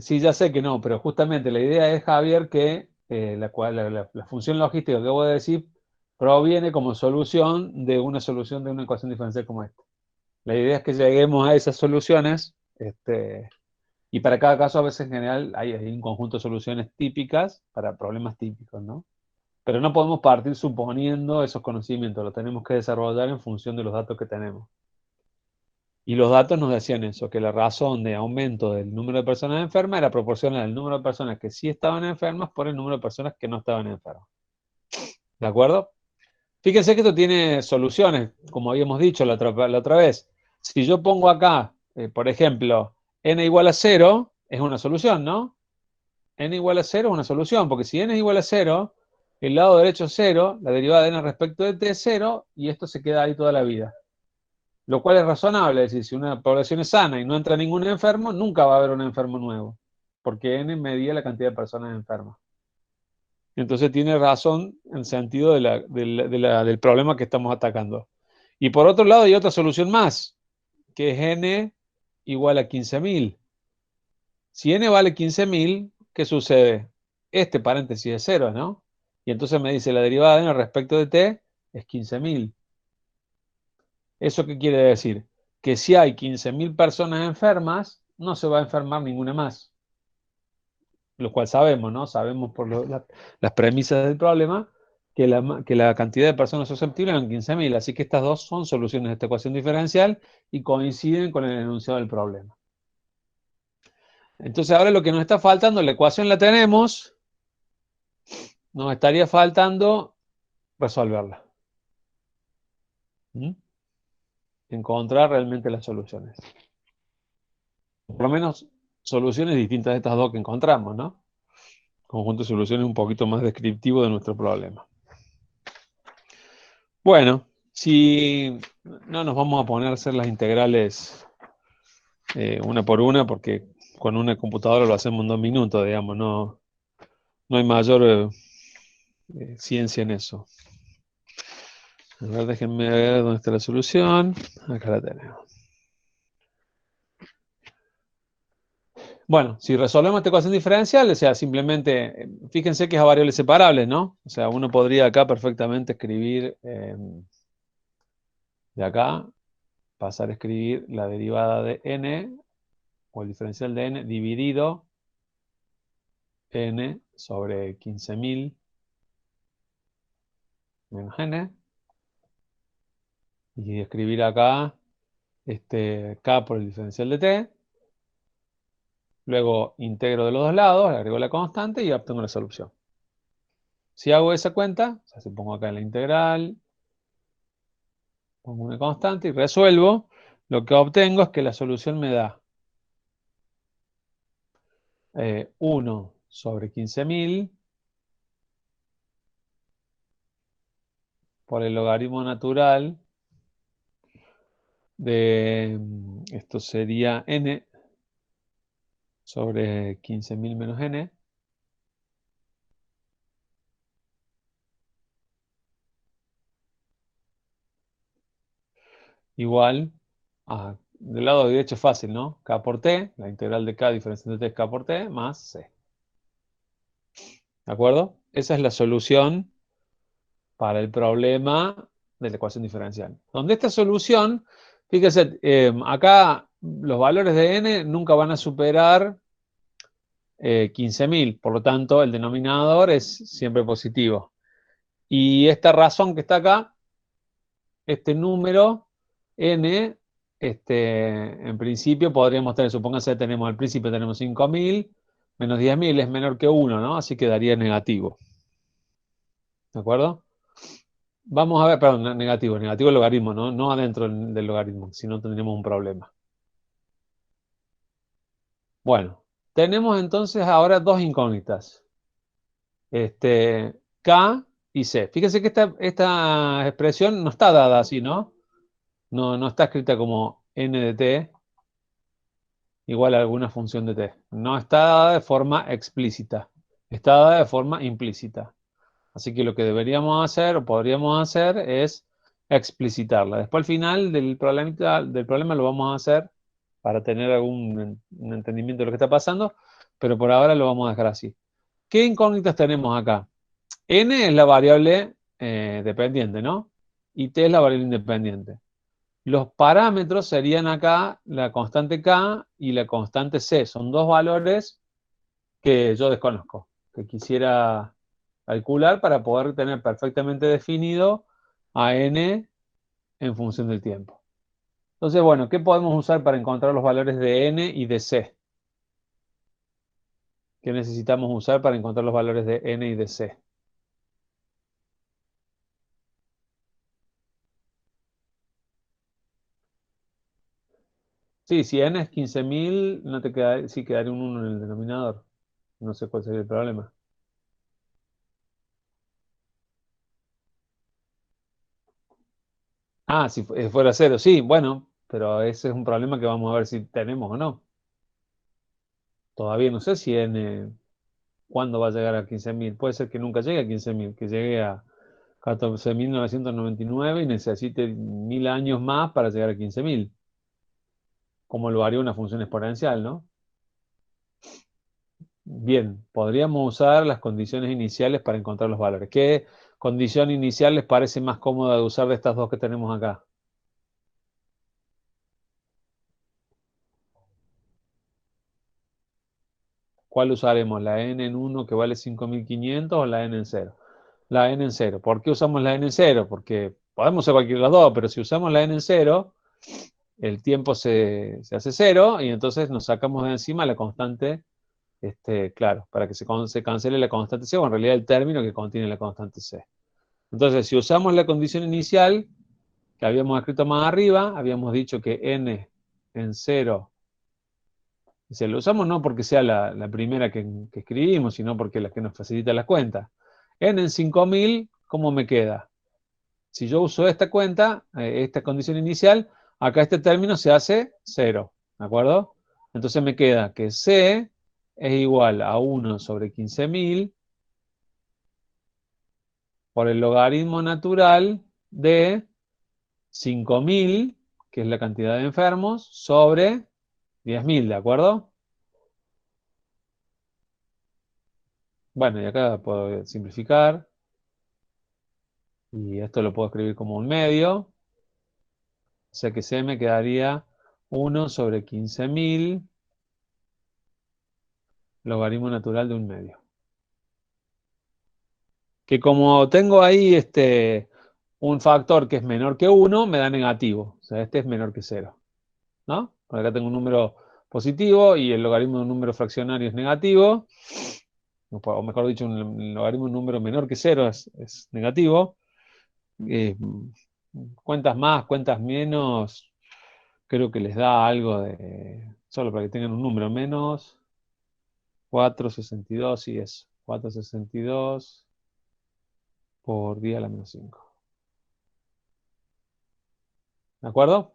Sí, ya sé que no, pero justamente la idea es, Javier, que la función logística que voy a decir proviene como solución de una solución de una ecuación diferencial como esta. La idea es que lleguemos a esas soluciones, y para cada caso, a veces en general, hay un conjunto de soluciones típicas para problemas típicos, ¿no? Pero no podemos partir suponiendo esos conocimientos, los tenemos que desarrollar en función de los datos que tenemos. Y los datos nos decían eso, que la razón de aumento del número de personas enfermas era proporcional al número de personas que sí estaban enfermas por el número de personas que no estaban enfermas. ¿De acuerdo? Fíjense que esto tiene soluciones, como habíamos dicho la otra vez. Si yo pongo acá, por ejemplo, n igual a 0, es una solución, ¿no? N igual a 0 es una solución, porque si n es igual a 0, el lado derecho es 0, la derivada de n respecto de t es 0, y esto se queda ahí toda la vida. Lo cual es razonable, es decir, si una población es sana y no entra ningún enfermo, nunca va a haber un enfermo nuevo, porque n medía la cantidad de personas enfermas. Entonces tiene razón en sentido del problema que estamos atacando. Y por otro lado hay otra solución más, que es n igual a 15.000. Si n vale 15.000, ¿qué sucede? Este paréntesis es 0, ¿no? Y entonces me dice la derivada de n respecto de t es 15.000. ¿Eso qué quiere decir? Que si hay 15.000 personas enfermas, no se va a enfermar ninguna más. Lo cual sabemos, ¿no? Sabemos por las premisas del problema que la cantidad de personas susceptibles eran 15.000. Así que estas dos son soluciones de esta ecuación diferencial y coinciden con el enunciado del problema. Entonces ahora lo que nos está faltando, la ecuación la tenemos, nos estaría faltando resolverla. ¿Mm? Encontrar realmente las soluciones. Por lo menos soluciones distintas de estas dos que encontramos, ¿no? Conjunto de soluciones un poquito más descriptivo de nuestro problema. Bueno, si no nos vamos a poner a hacer las integrales una por una, porque con una computadora lo hacemos en 2 minutos, digamos, no hay mayor ciencia en eso. A ver, déjenme ver dónde está la solución. Acá la tenemos. Bueno, si resolvemos esta ecuación diferencial, o sea, simplemente, fíjense que es a variables separables, ¿no? O sea, uno podría acá perfectamente escribir de acá, pasar a escribir la derivada de n, o el diferencial de n, dividido n sobre 15.000 menos n, y escribir acá k por el diferencial de t, luego integro de los dos lados, le agrego la constante y obtengo la solución. Si hago esa cuenta, o sea, si pongo acá en la integral, pongo una constante y resuelvo, lo que obtengo es que la solución me da 1 sobre 15.000 por el logaritmo natural de, esto sería n sobre 15.000 menos n, igual del lado derecho es fácil, ¿no? K por t, la integral de k diferencial de t es k por t, más c. ¿De acuerdo? Esa es la solución para el problema de la ecuación diferencial. Donde esta solución, fíjese, acá los valores de n nunca van a superar 15.000, por lo tanto el denominador es siempre positivo. Y esta razón que está acá, este número, n, en principio podríamos tener, supóngase que tenemos al principio tenemos 5.000, menos 10.000 es menor que 1, ¿no? Así que daría negativo. ¿De acuerdo? Vamos a ver, perdón, negativo, negativo el logaritmo, ¿no? No adentro del logaritmo, si no tendríamos un problema. Bueno, tenemos entonces ahora dos incógnitas. K y C. Fíjense que esta expresión no está dada así, ¿no? No está escrita como n de t igual a alguna función de t. No está dada de forma explícita, está dada de forma implícita. Así que lo que deberíamos hacer o podríamos hacer es explicitarla. Después al final del problema lo vamos a hacer para tener un entendimiento de lo que está pasando, pero por ahora lo vamos a dejar así. ¿Qué incógnitas tenemos acá? N es la variable dependiente, ¿no? Y T es la variable independiente. Los parámetros serían acá la constante K y la constante C. Son dos valores que yo desconozco, que quisiera calcular para poder tener perfectamente definido a N en función del tiempo. Entonces, bueno, ¿qué podemos usar para encontrar los valores de N y de C? ¿Qué necesitamos usar para encontrar los valores de N y de C? Sí, si n es 15.000, no te queda, sí quedaría un 1 en el denominador. No sé cuál sería el problema. Ah, si fuera cero, sí, bueno, pero ese es un problema que vamos a ver si tenemos o no. Todavía no sé si n, cuándo va a llegar a 15.000. Puede ser que nunca llegue a 15.000, que llegue a 14.999 y necesite 1.000 años más para llegar a 15.000, como lo haría una función exponencial, ¿no? Bien, podríamos usar las condiciones iniciales para encontrar los valores. ¿Qué condición inicial les parece más cómoda de usar de estas dos que tenemos acá? ¿Cuál usaremos? ¿La n en 1 que vale 5.500 o la n en 0? La n en 0. ¿Por qué usamos la n en 0? Porque podemos usar cualquiera de las dos, pero si usamos la n en 0, el tiempo se hace 0 y entonces nos sacamos de encima la constante, claro, para que se cancele la constante c, o en realidad el término que contiene la constante c. Entonces, si usamos la condición inicial que habíamos escrito más arriba, habíamos dicho que n en 0, se lo usamos no porque sea la primera que escribimos, sino porque es la que nos facilita la cuenta. N en 5.000, ¿cómo me queda? Si yo uso esta cuenta, esta condición inicial, acá este término se hace 0, ¿de acuerdo? Entonces me queda que C es igual a 1 sobre 15.000 por el logaritmo natural de 5.000, que es la cantidad de enfermos, sobre 10.000, ¿de acuerdo? Bueno, y acá puedo simplificar, y esto lo puedo escribir como un medio, o sea que C me quedaría 1 sobre 15.000 logaritmo natural de un medio. Que como tengo ahí un factor que es menor que 1, me da negativo. O sea, este es menor que 0, ¿no? Por acá tengo un número positivo y el logaritmo de un número fraccionario es negativo. O mejor dicho, un logaritmo de un número menor que 0 es negativo. Eh, cuentas más, cuentas menos, creo que les da algo de, solo para que tengan un número, menos 4,62 y eso. 4,62 por 10 a la menos 5. ¿De acuerdo?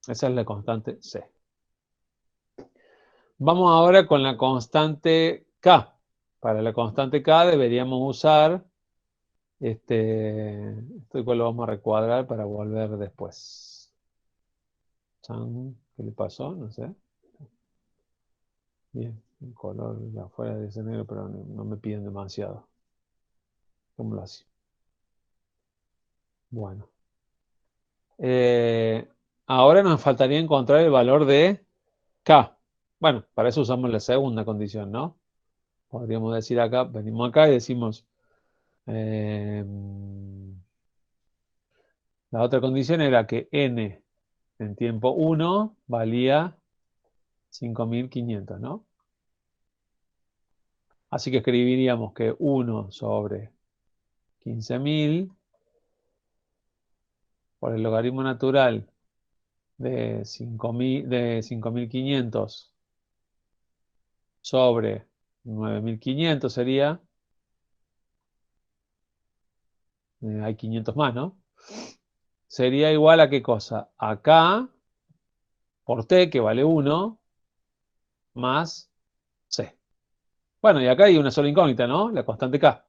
Esa es la constante C. Vamos ahora con la constante K. Para la constante K deberíamos usar, esto igual lo vamos a recuadrar para volver después. ¿Qué le pasó? No sé. Bien, el color de afuera de ese negro, pero no me piden demasiado. ¿Cómo lo hace? Bueno. Eh, ahora nos faltaría encontrar el valor de K. Bueno, para eso usamos la segunda condición, ¿no? Podríamos decir acá, venimos acá y decimos, la otra condición era que n en tiempo 1 valía 5.500, ¿no? Así que escribiríamos que 1 sobre 15.000 por el logaritmo natural de 5.500 sobre 9.500 sería, hay 500 más, ¿no? Sería igual a qué cosa? Acá por t, que vale 1, más c. Bueno, y acá hay una sola incógnita, ¿no? La constante k.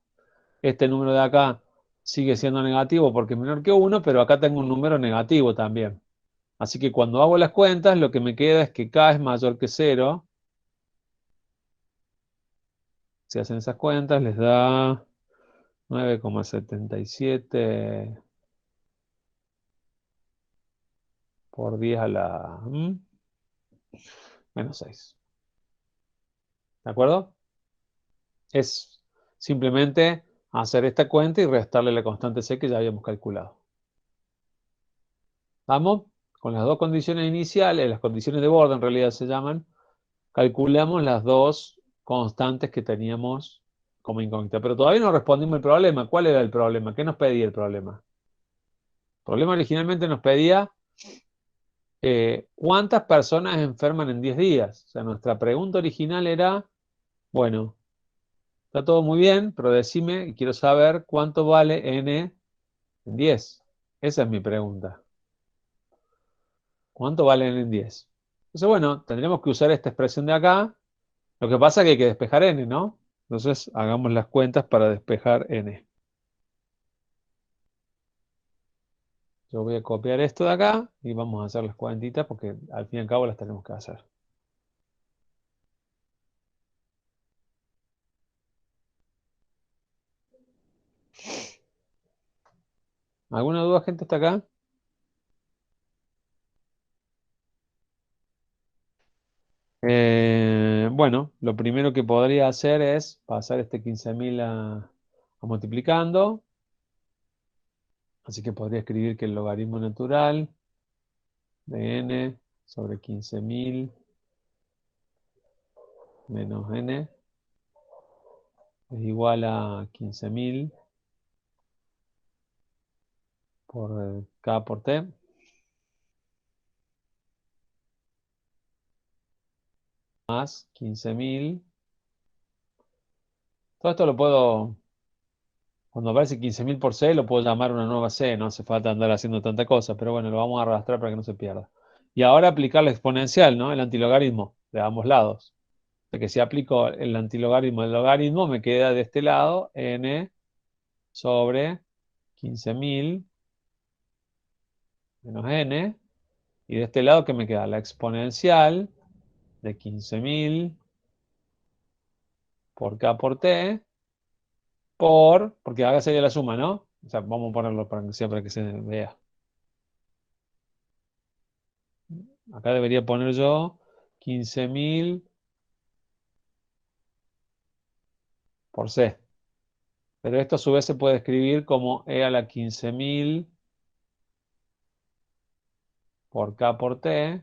Este número de acá sigue siendo negativo porque es menor que 1, pero acá tengo un número negativo también. Así que cuando hago las cuentas, lo que me queda es que k es mayor que 0. Si hacen esas cuentas, les da 9,77 por 10 a la menos 6. ¿De acuerdo? Es simplemente hacer esta cuenta y restarle la constante c que ya habíamos calculado. Vamos, con las dos condiciones iniciales, las condiciones de borde en realidad se llaman, calculamos las dos constantes que teníamos como incógnita. Pero todavía no respondimos el problema. ¿Cuál era el problema? ¿Qué nos pedía el problema? El problema originalmente nos pedía ¿cuántas personas enferman en 10 días? O sea, nuestra pregunta original era, bueno, está todo muy bien, pero decime, quiero saber cuánto vale n en 10. Esa es mi pregunta. ¿Cuánto vale n en 10? Entonces, bueno, tendríamos que usar esta expresión de acá. Lo que pasa es que hay que despejar n, ¿no? Entonces, hagamos las cuentas para despejar n. Yo voy a copiar esto de acá y vamos a hacer las cuentitas porque al fin y al cabo las tenemos que hacer. ¿Alguna duda, gente, hasta acá? Bueno, lo primero que podría hacer es pasar este 15.000 a multiplicando. Así que podría escribir que el logaritmo natural de n sobre 15.000 menos n es igual a 15.000 por k por t más 15.000. Todo esto lo puedo, cuando aparece 15.000 por c, lo puedo llamar una nueva c, no hace falta andar haciendo tanta cosa, pero bueno, lo vamos a arrastrar para que no se pierda. Y ahora aplicar la exponencial, ¿no? El antilogaritmo de ambos lados. De que si aplico el antilogaritmo del logaritmo, me queda de este lado n sobre 15.000 menos n. Y de este lado, ¿qué me queda? La exponencial de 15.000 por k por t porque acá sería la suma, ¿no? O sea, vamos a ponerlo para que se vea. Acá debería poner yo 15.000 por c. Pero esto a su vez se puede escribir como e a la 15.000 por k por t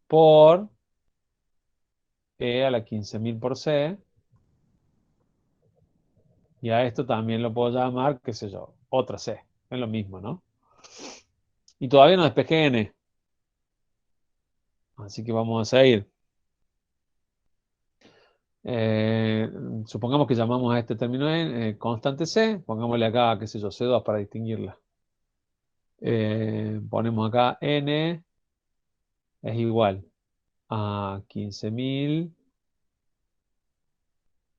por e a la 15.000 por c. Y a esto también lo puedo llamar, qué sé yo, otra c. Es lo mismo, ¿no? Y todavía no despejé n. Así que vamos a seguir. Eh, Supongamos que llamamos a este término constante c. Pongámosle acá, qué sé yo, c2 para distinguirla. Ponemos acá n es igual a 15.000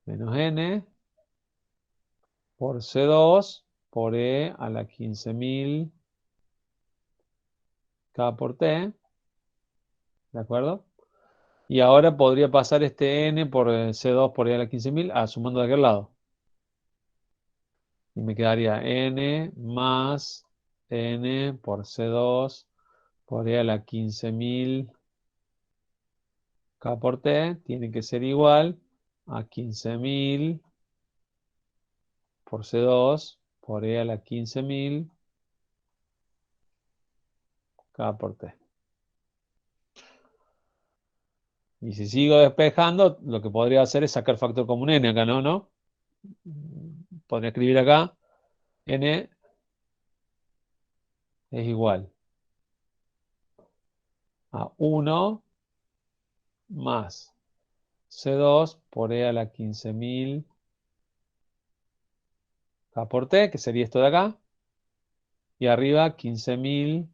menos n por c2 por e a la 15.000 k por t. ¿De acuerdo? Y ahora podría pasar este n por c2 por e a la 15.000 sumando de aquel lado. Y me quedaría n más n por c2 por e a la 15.000 k por t tiene que ser igual a 15.000 por c2 por e a la 15.000 K por T. Y si sigo despejando, lo que podría hacer es sacar factor común n acá, ¿no? ¿No? Podría escribir acá, n es igual a 1 más C2 por E a la 15.000 K por T, que sería esto de acá. Y arriba 15.000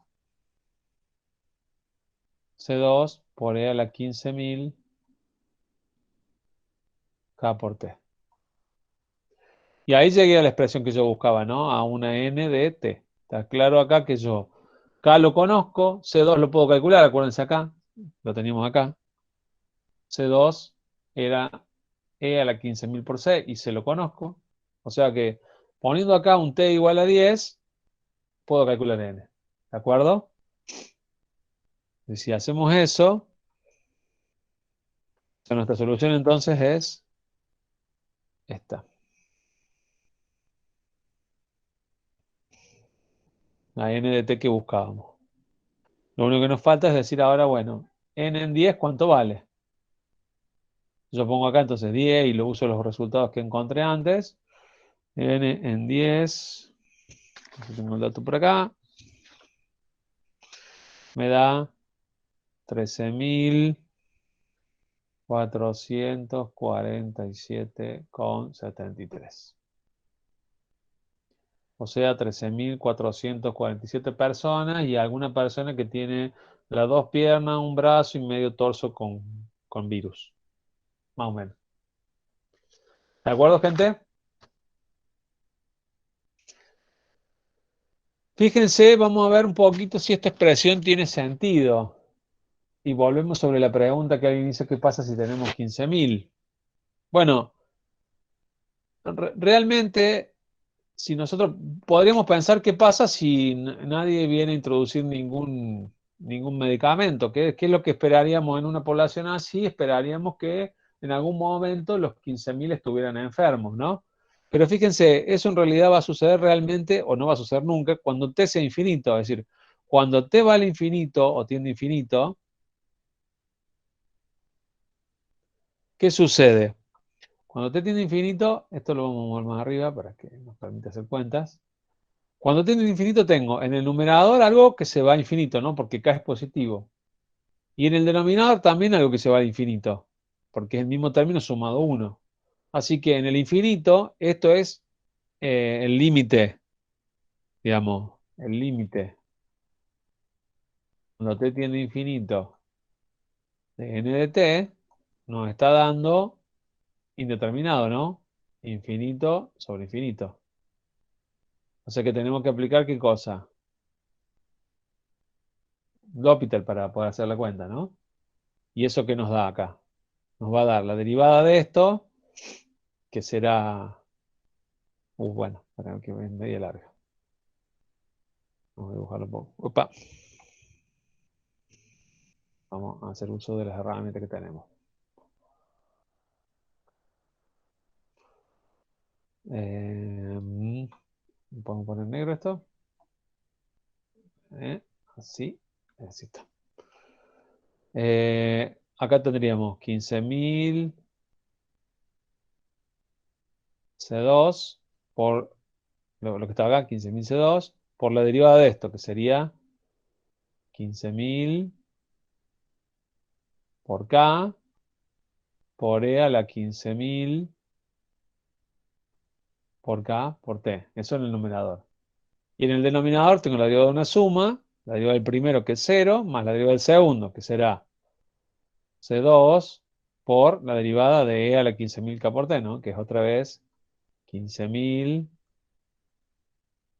C2 por E a la 15.000 K por T. Y ahí llegué a la expresión que yo buscaba, ¿no? A una n de t. Está claro acá que yo K lo conozco, C2 lo puedo calcular, acuérdense acá, lo teníamos acá. C2 era E a la 15.000 por C y se lo conozco. O sea que poniendo acá un t igual a 10, puedo calcular n. ¿De acuerdo? Y si hacemos eso, nuestra solución entonces es esta. La n de t que buscábamos. Lo único que nos falta es decir ahora, bueno, n en 10, ¿cuánto vale? Yo pongo acá entonces 10 y lo uso los resultados que encontré antes. N en 10, tengo el dato por acá, me da 13.447,73. O sea, 13.447 personas y alguna persona que tiene las dos piernas, un brazo y medio torso con virus. Más o menos. ¿De acuerdo, gente? Fíjense, vamos a ver un poquito si esta expresión tiene sentido. Y volvemos sobre la pregunta que alguien hizo, ¿qué pasa si tenemos 15.000? Bueno, realmente, si nosotros podríamos pensar qué pasa si nadie viene a introducir ningún medicamento. ¿Qué es lo que esperaríamos en una población así? Esperaríamos que en algún momento los 15.000 estuvieran enfermos, ¿no? Pero fíjense, eso en realidad va a suceder realmente, o no va a suceder nunca, cuando t sea infinito. Es decir, cuando t va al infinito o tiende a infinito, ¿qué sucede? Cuando t tiende a infinito, esto lo vamos a mover más arriba para que nos permita hacer cuentas. Cuando tiende a infinito tengo en el numerador algo que se va a infinito, ¿no? Porque k es positivo. Y en el denominador también algo que se va al infinito, porque es el mismo término sumado 1. Así que en el infinito, esto es el límite, digamos, el límite. Cuando t tiende a infinito de n de t, nos está dando indeterminado, ¿no? Infinito sobre infinito. O sea que tenemos que aplicar ¿qué cosa? L'Hopital para poder hacer la cuenta, ¿no? ¿Y eso qué nos da acá? Nos va a dar la derivada de esto, que será, bueno, para que es media larga. Vamos a dibujarlo un poco. Opa. Vamos a hacer uso de las herramientas que tenemos. ¿Podemos poner negro esto? Así, así está. Acá tendríamos 15.000 C2 por lo que está acá, 15.000 C2, por la derivada de esto, que sería 15.000 por K por E a la 15.000 por K por T. Eso en el numerador. Y en el denominador tengo la derivada de una suma, la derivada del primero que es 0, más la derivada del segundo, que será C2 por la derivada de E a la 15.000 K por T, ¿no? Que es otra vez 15.000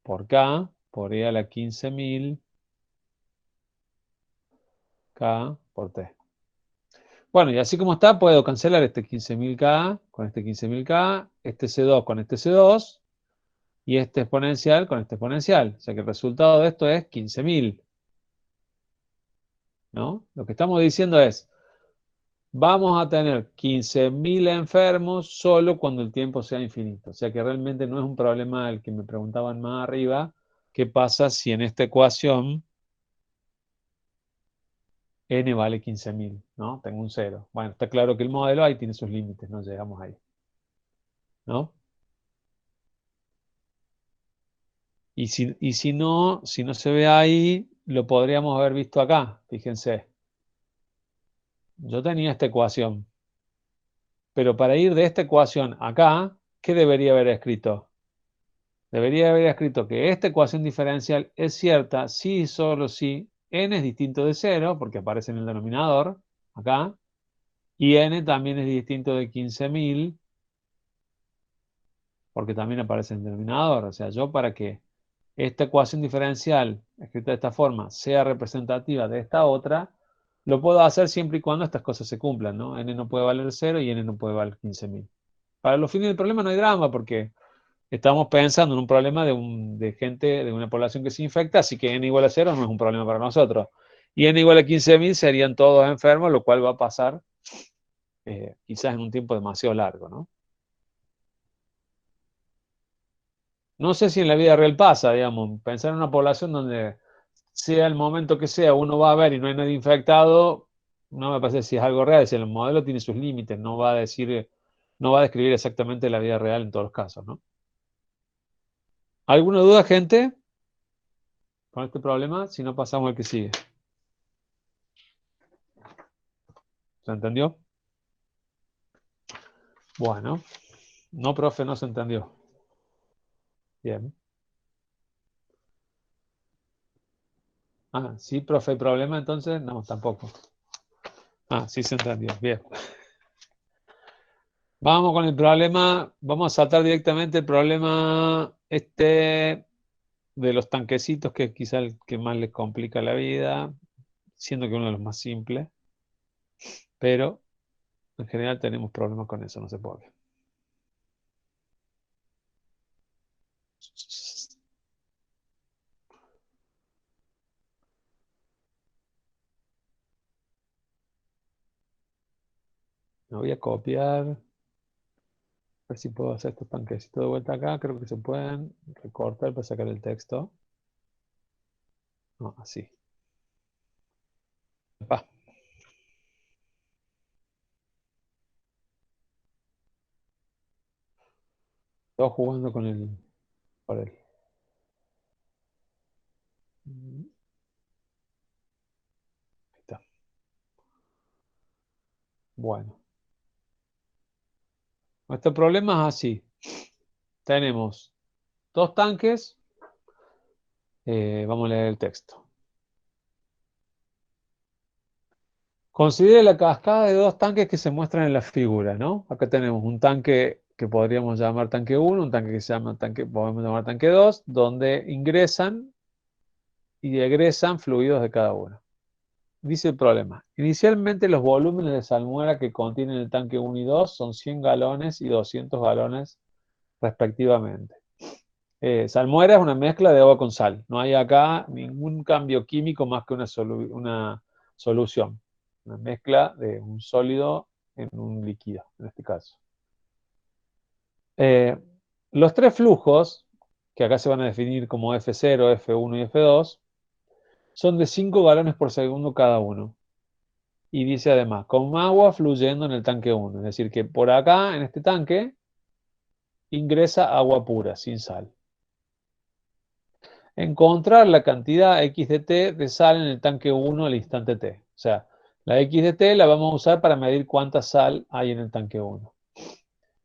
por K por E a la 15.000 K por T. Bueno, y así como está, puedo cancelar este 15.000K con este 15.000K, este C2 con este C2 y este exponencial con este exponencial. O sea que el resultado de esto es 15.000, ¿no? Lo que estamos diciendo es, vamos a tener 15.000 enfermos solo cuando el tiempo sea infinito. O sea que realmente no es un problema el que me preguntaban más arriba, ¿qué pasa si en esta ecuación n vale 15.000, ¿no? Tengo un 0. Bueno, está claro que el modelo ahí tiene sus límites, no llegamos ahí, ¿no? Si no se ve ahí, lo podríamos haber visto acá, fíjense. Yo tenía esta ecuación, pero para ir de esta ecuación acá, ¿qué debería haber escrito? Debería haber escrito que esta ecuación diferencial es cierta si y solo si n es distinto de 0, porque aparece en el denominador, acá, y n también es distinto de 15.000, porque también aparece en el denominador. O sea, yo para que esta ecuación diferencial, escrita de esta forma, sea representativa de esta otra, lo puedo hacer siempre y cuando estas cosas se cumplan, ¿no? N no puede valer 0 y n no puede valer 15.000. Para los fines del problema no hay drama, porque estamos pensando en un problema de gente, de una población que se infecta, así que n igual a 0 no es un problema para nosotros. Y n igual a 15.000 serían todos enfermos, lo cual va a pasar quizás en un tiempo demasiado largo, ¿no? No sé si en la vida real pasa, digamos, pensar en una población donde sea el momento que sea, uno va a ver y no hay nadie infectado, no me parece si es algo real, si el modelo tiene sus límites, no va a decir, no va a describir exactamente la vida real en todos los casos, ¿no? ¿Alguna duda, gente, con este problema? Si no, pasamos al que sigue. ¿Se entendió? Bueno, no, profe, no se entendió. Bien. Ah, sí, profe, ¿hay problema entonces? No, tampoco. Ah, sí se entendió. Bien. Vamos con el problema, vamos a saltar directamente el problema este de los tanquecitos, que es quizá el que más les complica la vida, siendo que uno de los más simples, pero en general tenemos problemas con eso, no sé por qué. Me voy a copiar, a ver si puedo hacer estos tanquecitos de vuelta acá, creo que se pueden recortar para sacar el texto. No, así. Pa, estoy jugando con el, por él. Ahí está. Bueno, nuestro problema es así. Tenemos dos tanques. Vamos a leer el texto. Considere la cascada de dos tanques que se muestran en la figura, ¿no? Acá tenemos un tanque que podríamos llamar tanque 1, un tanque que se llama tanque, podemos llamar tanque 2, donde ingresan y egresan fluidos de cada uno. Dice el problema. Inicialmente los volúmenes de salmuera que contienen el tanque 1 y 2 son 100 galones y 200 galones respectivamente. Salmuera es una mezcla de agua con sal. No hay acá ningún cambio químico más que una solución. Una mezcla de un sólido en un líquido, en este caso. Eh, los tres flujos, que acá se van a definir como F0, F1 y F2, son de 5 galones por segundo cada uno. Y dice además, con agua fluyendo en el tanque 1. Es decir, que por acá, en este tanque, ingresa agua pura, sin sal. Encontrar la cantidad X de T de sal en el tanque 1 al instante T. O sea, la X de T la vamos a usar para medir cuánta sal hay en el tanque 1.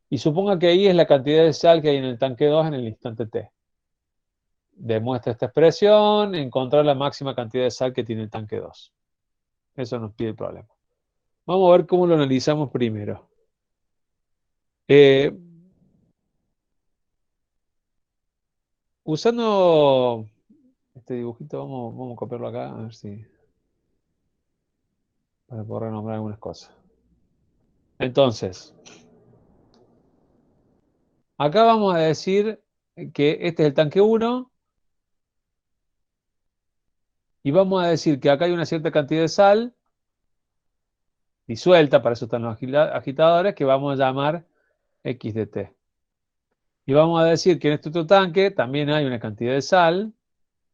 Y suponga que Y es la cantidad de sal que hay en el tanque 2 en el instante T. Demuestra esta expresión, encontrar la máxima cantidad de sal que tiene el tanque 2. Eso nos pide el problema. Vamos a ver cómo lo analizamos primero. Eh, Usando este dibujito, vamos a copiarlo acá, a ver si, para poder renombrar algunas cosas. Entonces, acá vamos a decir que este es el tanque 1 y vamos a decir que acá hay una cierta cantidad de sal disuelta, para eso están los agitadores, que vamos a llamar X de T. Y vamos a decir que en este otro tanque también hay una cantidad de sal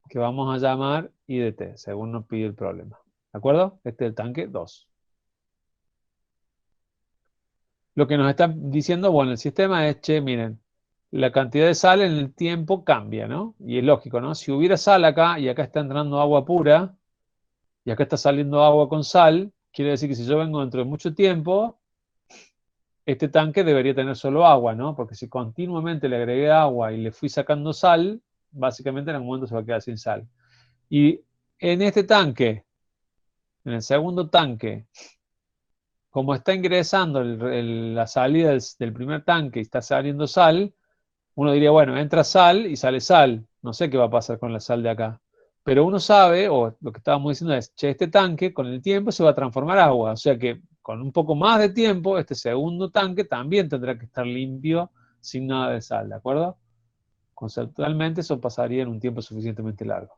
que vamos a llamar I de T, según nos pide el problema. ¿De acuerdo? Este es el tanque 2. Lo que nos está diciendo, bueno, el sistema es, che, miren, la cantidad de sal en el tiempo cambia, ¿no? Y es lógico, ¿no? Si hubiera sal acá y acá está entrando agua pura y acá está saliendo agua con sal, quiere decir que si yo vengo dentro de mucho tiempo, este tanque debería tener solo agua, ¿no? Porque si continuamente le agregué agua y le fui sacando sal, básicamente en algún momento se va a quedar sin sal. Y en este tanque, en el segundo tanque, como está ingresando la salida del primer tanque y está saliendo sal, uno diría, bueno, entra sal y sale sal. No sé qué va a pasar con la sal de acá. Pero uno sabe, o lo que estábamos diciendo es, che, este tanque con el tiempo se va a transformar en agua. O sea que con un poco más de tiempo, este segundo tanque también tendrá que estar limpio, sin nada de sal, ¿de acuerdo? Conceptualmente eso pasaría en un tiempo suficientemente largo.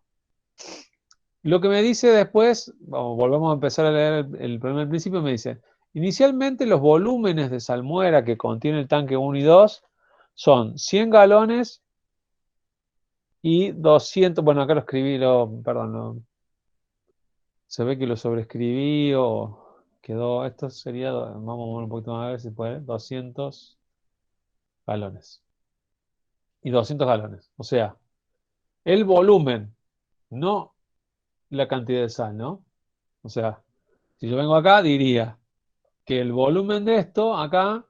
Lo que me dice después, volvemos a empezar a leer el problema del principio, me dice, inicialmente los volúmenes de salmuera que contiene el tanque 1 y 2 son 100 galones y 200, bueno, acá lo escribí, perdón, se ve que lo sobreescribí o quedó, esto sería, vamos a mover un poquito más a ver si puede, 200 galones y 200 galones. O sea, el volumen, no la cantidad de sal, ¿no? O sea, si yo vengo acá, diría que el volumen de esto acá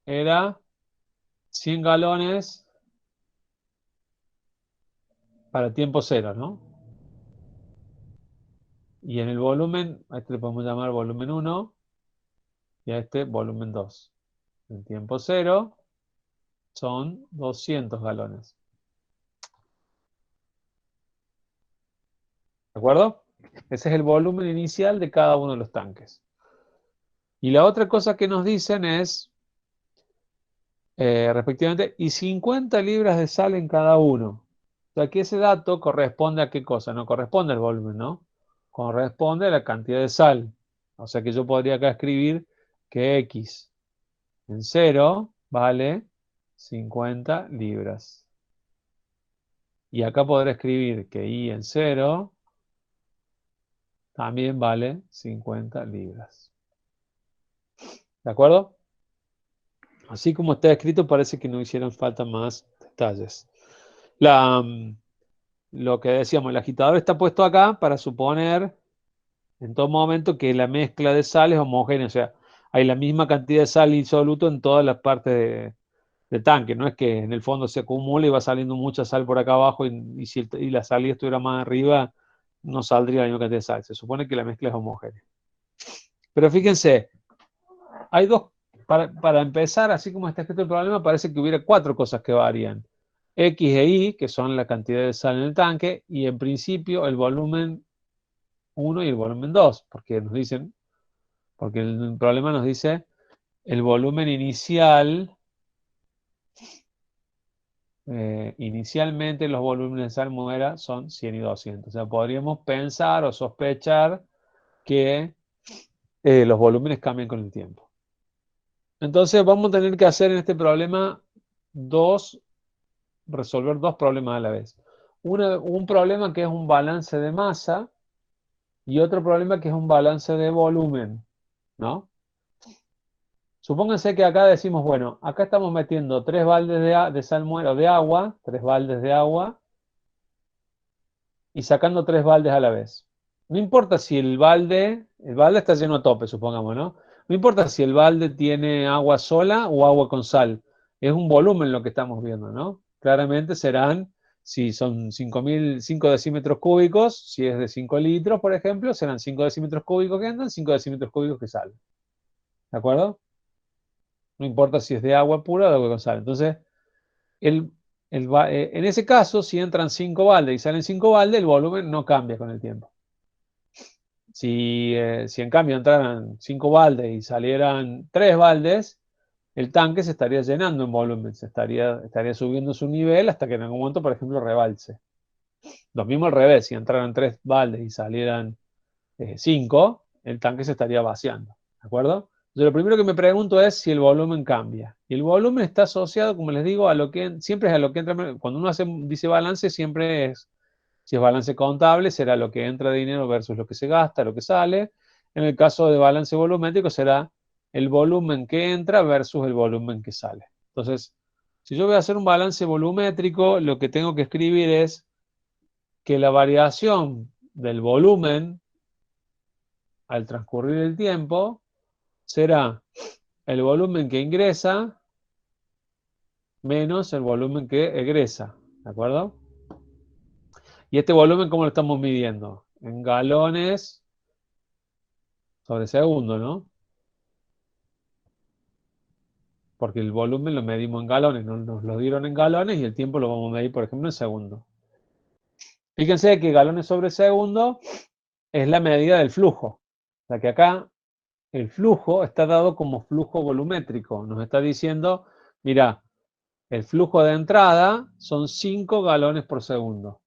era 100 galones para tiempo cero, ¿no? Y en el volumen, a este le podemos llamar volumen 1 y a este volumen 2. En tiempo cero son 200 galones. ¿De acuerdo? Ese es el volumen inicial de cada uno de los tanques. Y la otra cosa que nos dicen es, respectivamente, y 50 libras de sal en cada uno. O sea que ese dato corresponde a qué cosa, no corresponde al volumen, ¿no? Corresponde a la cantidad de sal. O sea que yo podría acá escribir que X en cero vale 50 libras. Y acá podré escribir que Y en cero también vale 50 libras. ¿De acuerdo? Así como está escrito, parece que no hicieron falta más detalles. La, lo que decíamos, el agitador está puesto acá para suponer en todo momento que la mezcla de sal es homogénea, o sea, hay la misma cantidad de sal insoluto en todas las partes de tanque, no es que en el fondo se acumule y va saliendo mucha sal por acá abajo y si y la salida estuviera más arriba, no saldría la misma cantidad de sal. Se supone que la mezcla es homogénea. Pero fíjense, hay dos, para empezar, así como está escrito el problema, parece que hubiera cuatro cosas que varían. X e Y, que son la cantidad de sal en el tanque, y en principio el volumen 1 y el volumen 2, porque el problema nos dice el volumen inicial, inicialmente los volúmenes de salmuera son 100 y 200. O sea, podríamos pensar o sospechar que los volúmenes cambian con el tiempo. Entonces vamos a tener que hacer en este problema resolver dos problemas a la vez. Un problema que es un balance de masa y otro problema que es un balance de volumen, ¿no? Supónganse que acá decimos, bueno, acá estamos metiendo 3 baldes de salmuera de agua, 3 baldes de agua, y sacando 3 baldes a la vez. No importa si el balde está lleno a tope, supongamos, ¿no? No importa si el balde tiene agua sola o agua con sal. Es un volumen lo que estamos viendo, ¿no? Claramente serán, si son 5 decímetros cúbicos, si es de 5 litros, por ejemplo, serán 5 decímetros cúbicos que entran, 5 decímetros cúbicos que salen. ¿De acuerdo? No importa si es de agua pura o de agua con sal. Entonces, el, en ese caso, si entran 5 baldes y salen 5 baldes, el volumen no cambia con el tiempo. Si en cambio entraran 5 baldes y salieran 3 baldes, el tanque se estaría llenando en volumen, estaría subiendo su nivel hasta que en algún momento, por ejemplo, rebalse. Lo mismo al revés, si entraran 3 baldes y salieran 5, el tanque se estaría vaciando. ¿De acuerdo? Entonces, lo primero que me pregunto es si el volumen cambia. Y el volumen está asociado, como les digo, siempre es a lo que entra. Cuando uno dice balance, siempre Si es balance contable, será lo que entra de dinero versus lo que se gasta, lo que sale. En el caso de balance volumétrico, será el volumen que entra versus el volumen que sale. Entonces, si yo voy a hacer un balance volumétrico, lo que tengo que escribir es que la variación del volumen al transcurrir el tiempo será el volumen que ingresa menos el volumen que egresa, ¿de acuerdo? Y este volumen, ¿cómo lo estamos midiendo? En galones sobre segundo, ¿no? Porque el volumen lo medimos en galones, nos lo dieron en galones y el tiempo lo vamos a medir, por ejemplo, en segundos. Fíjense que galones sobre segundo es la medida del flujo. O sea que acá el flujo está dado como flujo volumétrico. Nos está diciendo, mira, el flujo de entrada son 5 galones por segundo,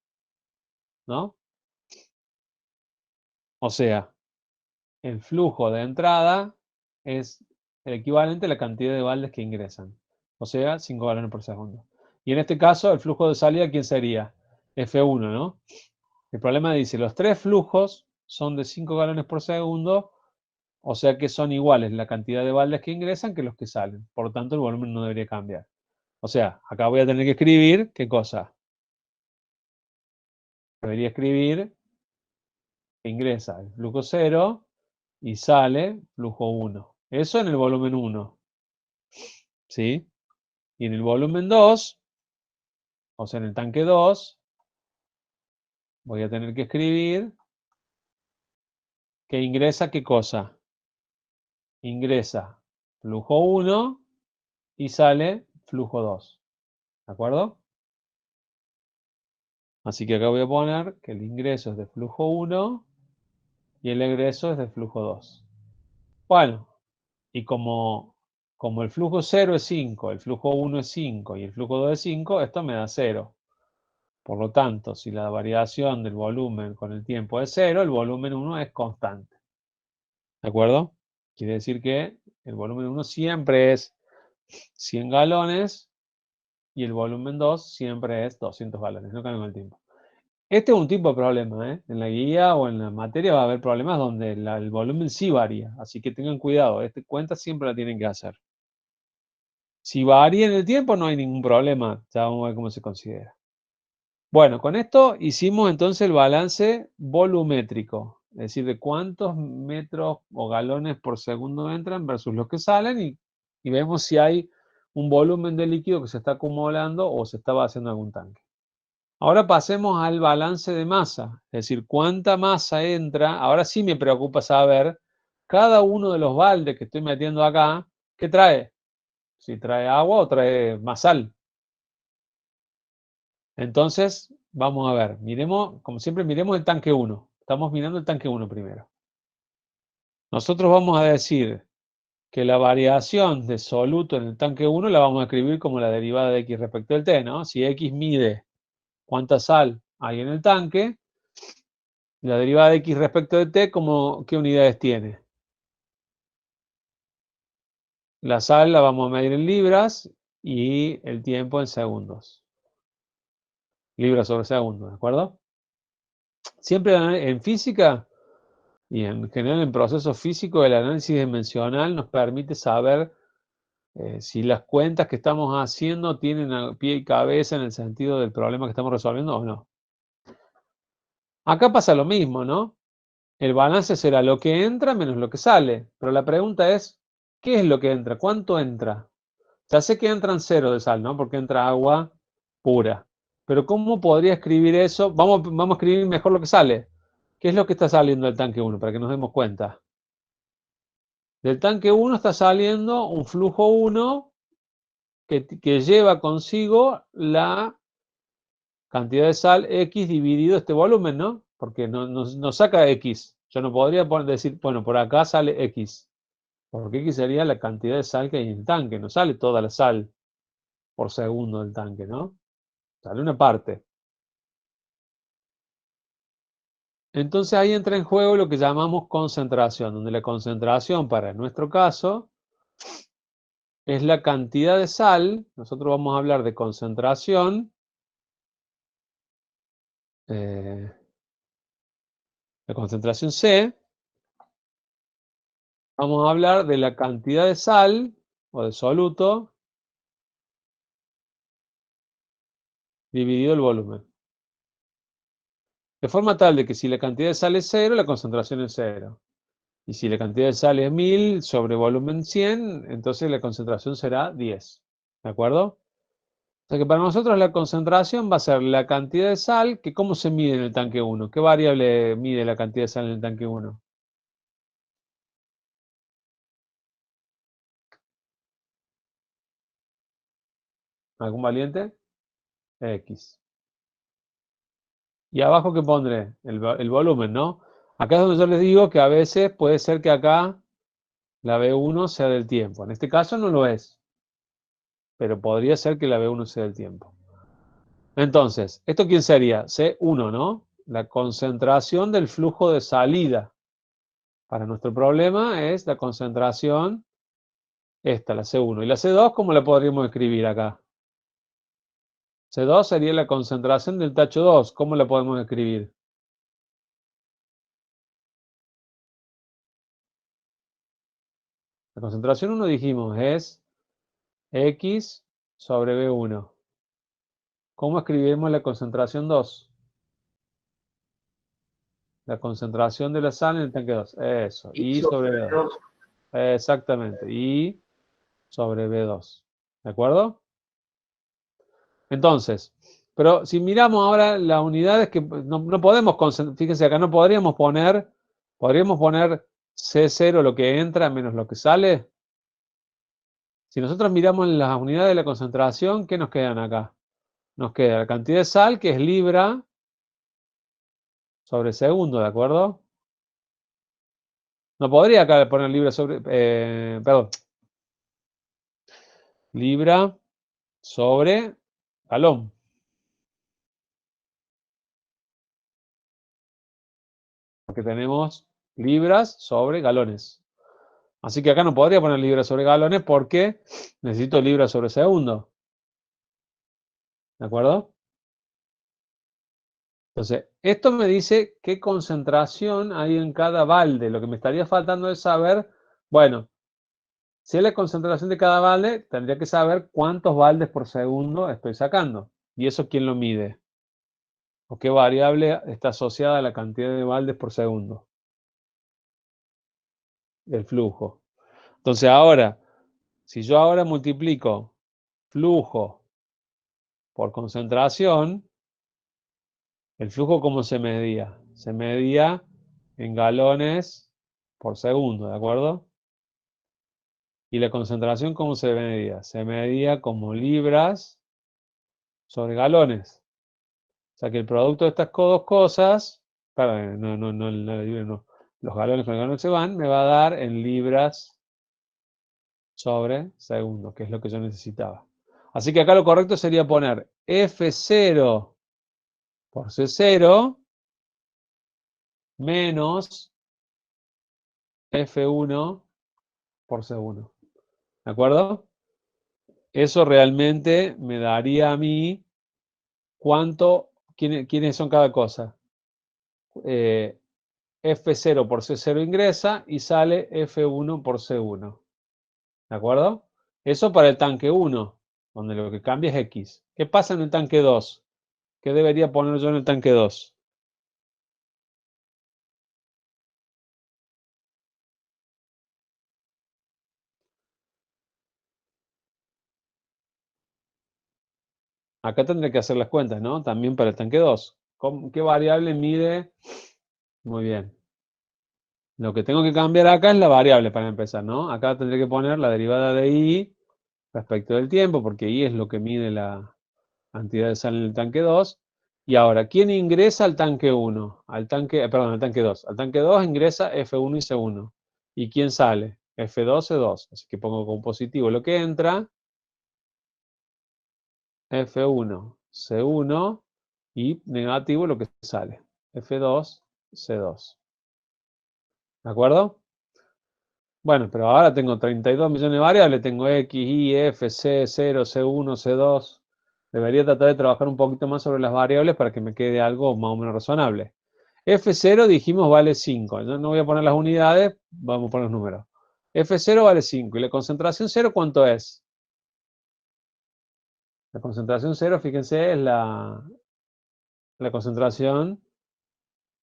¿no? O sea, el flujo de entrada es el equivalente a la cantidad de baldes que ingresan. O sea, 5 galones por segundo. Y en este caso, el flujo de salida, ¿quién sería? F1, ¿no? El problema dice, los tres flujos son de 5 galones por segundo, o sea que son iguales la cantidad de baldes que ingresan que los que salen. Por lo tanto, el volumen no debería cambiar. O sea, acá voy a tener que escribir, ¿qué cosa? Debería escribir que ingresa el flujo 0 y sale flujo 1. Eso en el volumen 1, ¿sí? Y en el volumen 2, o sea, en el tanque 2, voy a tener que escribir que ingresa, ¿qué cosa? Ingresa flujo 1 y sale flujo 2. ¿De acuerdo? Así que acá voy a poner que el ingreso es de flujo 1 y el egreso es de flujo 2. Bueno, y como el flujo 0 es 5, el flujo 1 es 5 y el flujo 2 es 5, esto me da 0. Por lo tanto, si la variación del volumen con el tiempo es 0, el volumen 1 es constante. ¿De acuerdo? Quiere decir que el volumen 1 siempre es 100 galones y el volumen 2 siempre es 200 galones, no cambia con el tiempo. Este es un tipo de problema, ¿eh? En la guía o en la materia va a haber problemas donde el volumen sí varía, así que tengan cuidado, esta cuenta siempre la tienen que hacer. Si varía en el tiempo no hay ningún problema, ya vamos a ver cómo se considera. Bueno, con esto hicimos entonces el balance volumétrico, es decir, de cuántos metros o galones por segundo entran versus los que salen y vemos si hay un volumen de líquido que se está acumulando o se está vaciando algún tanque. Ahora pasemos al balance de masa, es decir, cuánta masa entra. Ahora sí me preocupa saber cada uno de los baldes que estoy metiendo acá, ¿qué trae? Si trae agua o trae más sal. Entonces, vamos a ver, miremos, como siempre, miremos el tanque 1. Estamos mirando el tanque 1 primero. Nosotros vamos a decir que la variación de soluto en el tanque 1 la vamos a escribir como la derivada de x respecto del t, ¿no? Si x mide cuánta sal hay en el tanque, la derivada de x respecto de t, ¿qué unidades tiene? La sal la vamos a medir en libras y el tiempo en segundos. Libras sobre segundos, ¿de acuerdo? Siempre en física y en general en procesos físicos el análisis dimensional nos permite saber si las cuentas que estamos haciendo tienen a pie y cabeza en el sentido del problema que estamos resolviendo o no. Acá pasa lo mismo, ¿no? El balance será lo que entra menos lo que sale. Pero la pregunta es, ¿qué es lo que entra? ¿Cuánto entra? Ya sé que entran 0 de sal, ¿no? Porque entra agua pura. Pero ¿cómo podría escribir eso? Vamos a escribir mejor lo que sale. ¿Qué es lo que está saliendo del tanque 1? Para que nos demos cuenta. Del tanque 1 está saliendo un flujo 1 que lleva consigo la cantidad de sal X dividido este volumen, ¿no? Porque no saca X. Yo no podría decir, bueno, por acá sale X. Porque X sería la cantidad de sal que hay en el tanque. No sale toda la sal por segundo del tanque, ¿no? Sale una parte. Entonces ahí entra en juego lo que llamamos concentración, donde la concentración para nuestro caso es la cantidad de sal. Nosotros vamos a hablar de concentración eh, la concentración C, vamos a hablar de la cantidad de sal o de soluto dividido el volumen. De forma tal de que si la cantidad de sal es 0, la concentración es 0. Y si la cantidad de sal es 1000 sobre volumen 100, entonces la concentración será 10. ¿De acuerdo? O sea que para nosotros la concentración va a ser la cantidad de sal, que ¿cómo se mide en el tanque 1? ¿Qué variable mide la cantidad de sal en el tanque 1? ¿Algún valiente? X. Y abajo, ¿qué pondré? El volumen, ¿no? Acá es donde yo les digo que a veces puede ser que acá la B1 sea del tiempo. En este caso no lo es, pero podría ser que la B1 sea del tiempo. Entonces, ¿esto quién sería? C1, ¿no? La concentración del flujo de salida. Para nuestro problema es la concentración, esta, la C1. ¿Y la C2 cómo la podríamos escribir acá? C2 sería la concentración del tacho 2. ¿Cómo la podemos escribir? La concentración 1 dijimos es X sobre B1. ¿Cómo escribimos la concentración 2? La concentración de la sal en el tanque 2. Eso, Y I sobre sobre B2. dos. Exactamente, I sobre B2. ¿De acuerdo? Entonces, pero si miramos ahora las unidades que no podemos, fíjense acá, no podríamos poner C0 lo que entra menos lo que sale. Si nosotros miramos las unidades de la concentración, ¿qué nos quedan acá? Nos queda la cantidad de sal, que es libra sobre segundo, ¿de acuerdo? No podría acá poner libra sobre, perdón, libra sobre galón, porque tenemos libras sobre galones. Así que acá no podría poner libras sobre galones porque necesito libras sobre segundo. ¿De acuerdo? Entonces, esto me dice qué concentración hay en cada balde. Lo que me estaría faltando es saber, bueno, si es la concentración de cada balde, tendría que saber cuántos baldes por segundo estoy sacando. ¿Y eso quién lo mide? ¿O qué variable está asociada a la cantidad de baldes por segundo? El flujo. Entonces ahora, si yo ahora multiplico flujo por concentración, ¿el flujo cómo se medía? Se medía en galones por segundo, ¿de acuerdo? ¿Y la concentración cómo se medía? Se medía como libras sobre galones. O sea que el producto de estas dos cosas, perdón, no, los galones con el galón se van, me va a dar en libras sobre segundo, que es lo que yo necesitaba. Así que acá lo correcto sería poner F0 por C0 menos F1 por segundo. ¿De acuerdo? Eso realmente me daría a mí quiénes son cada cosa. Eh, F0 por C0 ingresa y sale F1 por C1. ¿De acuerdo? Eso para el tanque 1, donde lo que cambia es X. ¿Qué pasa en el tanque 2? ¿Qué debería poner yo en el tanque 2? Acá tendré que hacer las cuentas, ¿no? También para el tanque 2. ¿Qué variable mide? Muy bien. Lo que tengo que cambiar acá es la variable para empezar, ¿no? Acá tendré que poner la derivada de I respecto del tiempo, porque I es lo que mide la cantidad de sal en el tanque 2. Y ahora, ¿quién ingresa al tanque 1? Perdón, al tanque 2. Al tanque 2 ingresa F1 y C1. ¿Y quién sale? F2, C2. Así que pongo como positivo lo que entra, F1, C1, y negativo lo que sale, F2, C2. ¿De acuerdo? Bueno, pero ahora tengo 32 millones de variables, tengo X, Y, F, C, 0, C1, C2. Debería tratar de trabajar un poquito más sobre las variables para que me quede algo más o menos razonable. F0 dijimos vale 5. Yo no voy a poner las unidades, vamos a poner los números. F0 vale 5. ¿Y la concentración 0 cuánto es? La concentración 0, fíjense, es la concentración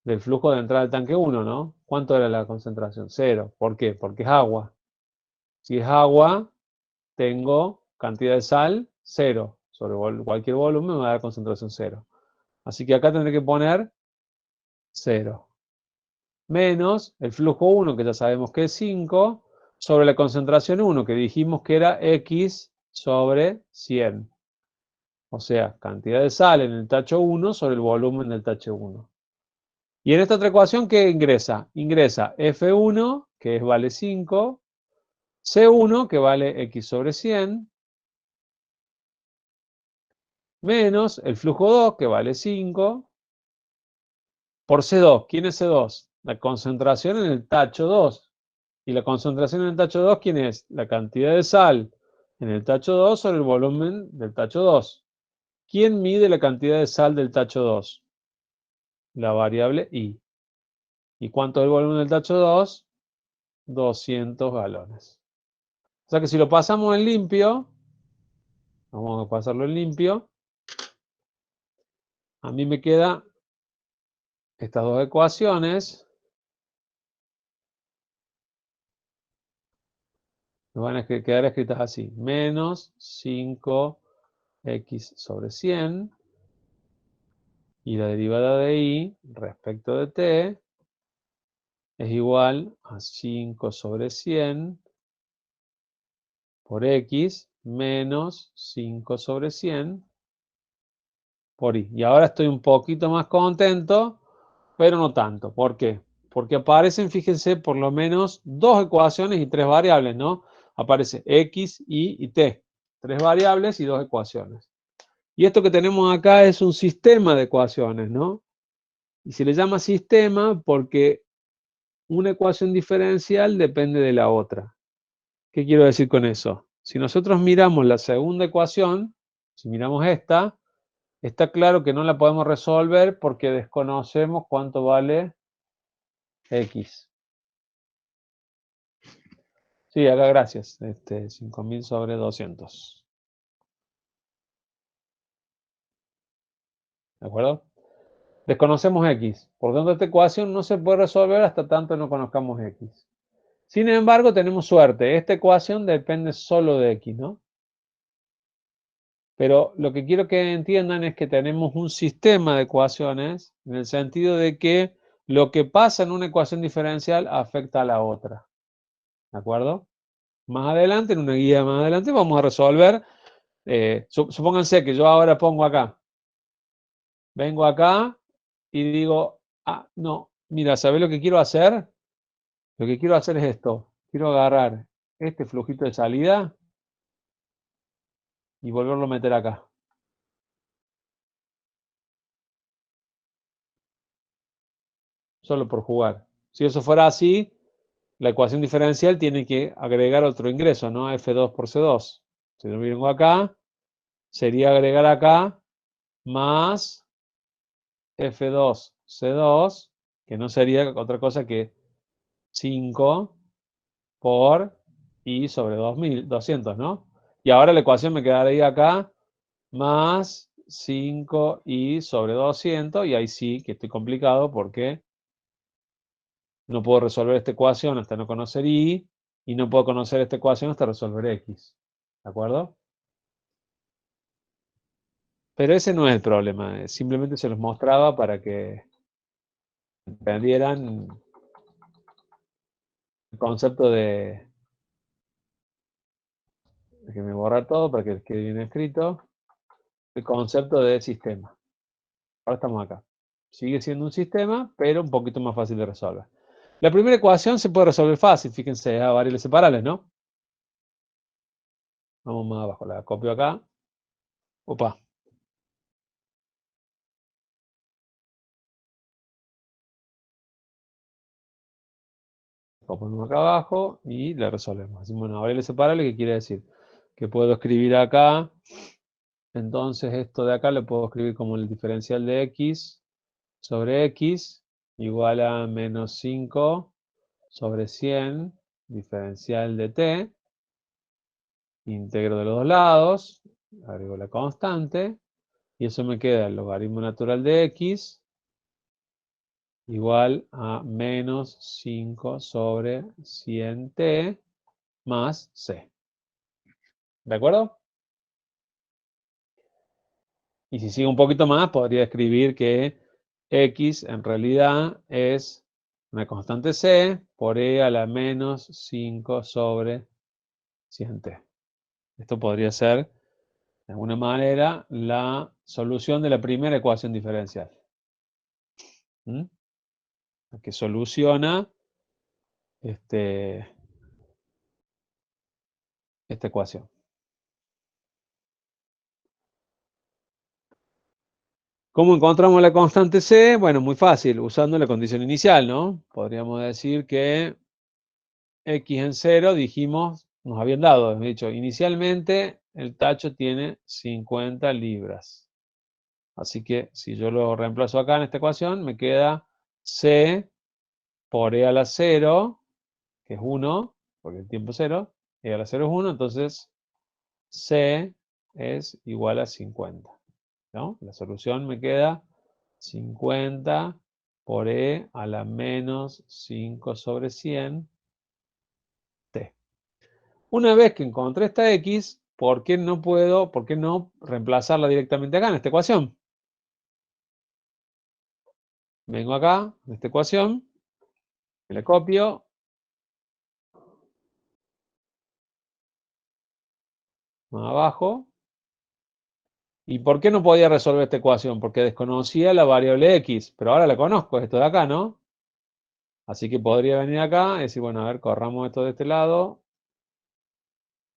del flujo de entrada del tanque 1, ¿no? ¿Cuánto era la concentración? 0. ¿Por qué? Porque es agua. Si es agua, tengo cantidad de sal 0. Sobre cualquier volumen me va a dar concentración 0. Así que acá tendré que poner 0. Menos el flujo 1, que ya sabemos que es 5, sobre la concentración 1, que dijimos que era X sobre 100. O sea, cantidad de sal en el tacho 1 sobre el volumen del tacho 1. Y en esta otra ecuación, ¿qué ingresa? Ingresa F1, que vale 5, C1, que vale X sobre 100, menos el flujo 2, que vale 5, por C2. ¿Quién es C2? La concentración en el tacho 2. ¿Y la concentración en el tacho 2 quién es? La cantidad de sal en el tacho 2 sobre el volumen del tacho 2. ¿Quién mide la cantidad de sal del tacho 2? La variable I. ¿Y cuánto es el volumen del tacho 2? 200 galones. O sea que si lo pasamos en limpio, vamos a pasarlo en limpio, a mí me quedan estas dos ecuaciones, me van a quedar escritas así, menos 5x sobre 100, y la derivada de I respecto de t es igual a 5 sobre 100 por x menos 5 sobre 100 por y. Y ahora estoy un poquito más contento, pero no tanto. ¿Por qué? Porque aparecen, fíjense, por lo menos dos ecuaciones y tres variables, ¿no? Aparece x, y t. Tres variables y dos ecuaciones. Y esto que tenemos acá es un sistema de ecuaciones, ¿no? Y se le llama sistema porque una ecuación diferencial depende de la otra. ¿Qué quiero decir con eso? Si nosotros miramos la segunda ecuación, si miramos esta, está claro que no la podemos resolver porque desconocemos cuánto vale x. Sí, acá gracias. 5.000 sobre 200. ¿De acuerdo? Desconocemos x. Por lo tanto, esta ecuación no se puede resolver hasta tanto no conozcamos x. Sin embargo, tenemos suerte. Esta ecuación depende solo de x, ¿no? Pero lo que quiero que entiendan es que tenemos un sistema de ecuaciones en el sentido de que lo que pasa en una ecuación diferencial afecta a la otra. ¿De acuerdo? Más adelante, en una guía más adelante, vamos a resolver. Supónganse que yo ahora pongo acá, vengo acá y digo, ah, no, mira, ¿sabés lo que quiero hacer? Lo que quiero hacer es esto. Quiero agarrar este flujito de salida y volverlo a meter acá. Solo por jugar. Si eso fuera así, la ecuación diferencial tiene que agregar otro ingreso, ¿no? F2 por C2. Si yo vengo acá, sería agregar acá más F2 C2, que no sería otra cosa que 5 por I sobre 200, ¿no? Y ahora la ecuación me quedaría acá más 5I sobre 200, y ahí sí que estoy complicado porque no puedo resolver esta ecuación hasta no conocer I, y no puedo conocer esta ecuación hasta resolver X. ¿De acuerdo? Pero ese no es el problema, simplemente se los mostraba para que entendieran el concepto de que me borra todo para que les quede bien escrito, el concepto de sistema. Ahora estamos acá. Sigue siendo un sistema, pero un poquito más fácil de resolver. La primera ecuación se puede resolver fácil, fíjense, a variables separables, ¿no? Vamos más abajo, la copio acá. Opa, lo ponemos acá abajo y la resolvemos. Hacemos una variable separable, que quiere decir que puedo escribir acá Entonces esto de acá lo puedo escribir como el diferencial de x sobre x igual a menos 5 sobre 100 diferencial de t, integro de los dos lados, agrego la constante, y eso me queda el logaritmo natural de x igual a menos 5 sobre 100t más c. ¿De acuerdo? Y si sigo un poquito más, podría escribir que x en realidad es una constante c por e a la menos 5 sobre 100t. Esto podría ser, de alguna manera, la solución de la primera ecuación diferencial. ¿Mm? La que soluciona esta ecuación. ¿Cómo encontramos la constante c? Bueno, muy fácil, usando la condición inicial, ¿no? Podríamos decir que x en 0, dijimos, nos habían dado, hemos dicho, inicialmente el tacho tiene 50 libras. Así que si yo lo reemplazo acá en esta ecuación, me queda c por e a la 0, que es 1, porque el tiempo es 0, e a la 0 es 1, entonces c es igual a 50, ¿no? La solución me queda 50 por e a la menos 5 sobre 100 t. Una vez que encontré esta x, por qué no reemplazarla directamente acá en esta ecuación? Vengo acá, en esta ecuación, me la copio, más abajo. ¿Y por qué no podía resolver esta ecuación? Porque desconocía la variable x, pero ahora la conozco, esto de acá, ¿no? Así que podría venir acá y decir, bueno, a ver, corramos esto de este lado,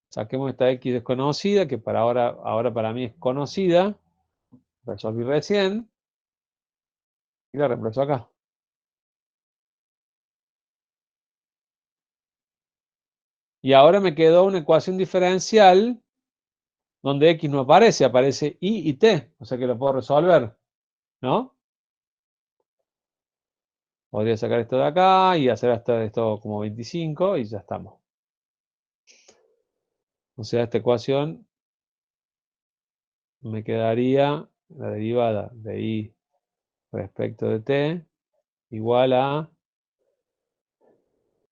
saquemos esta x desconocida, que ahora para mí es conocida, resolví recién, y la reemplazo acá. Y ahora me quedó una ecuación diferencial donde x no aparece, aparece y t, o sea que lo puedo resolver, ¿no? Podría sacar esto de acá y hacer hasta esto como 25 y ya estamos. O sea, esta ecuación me quedaría la derivada de y respecto de t igual a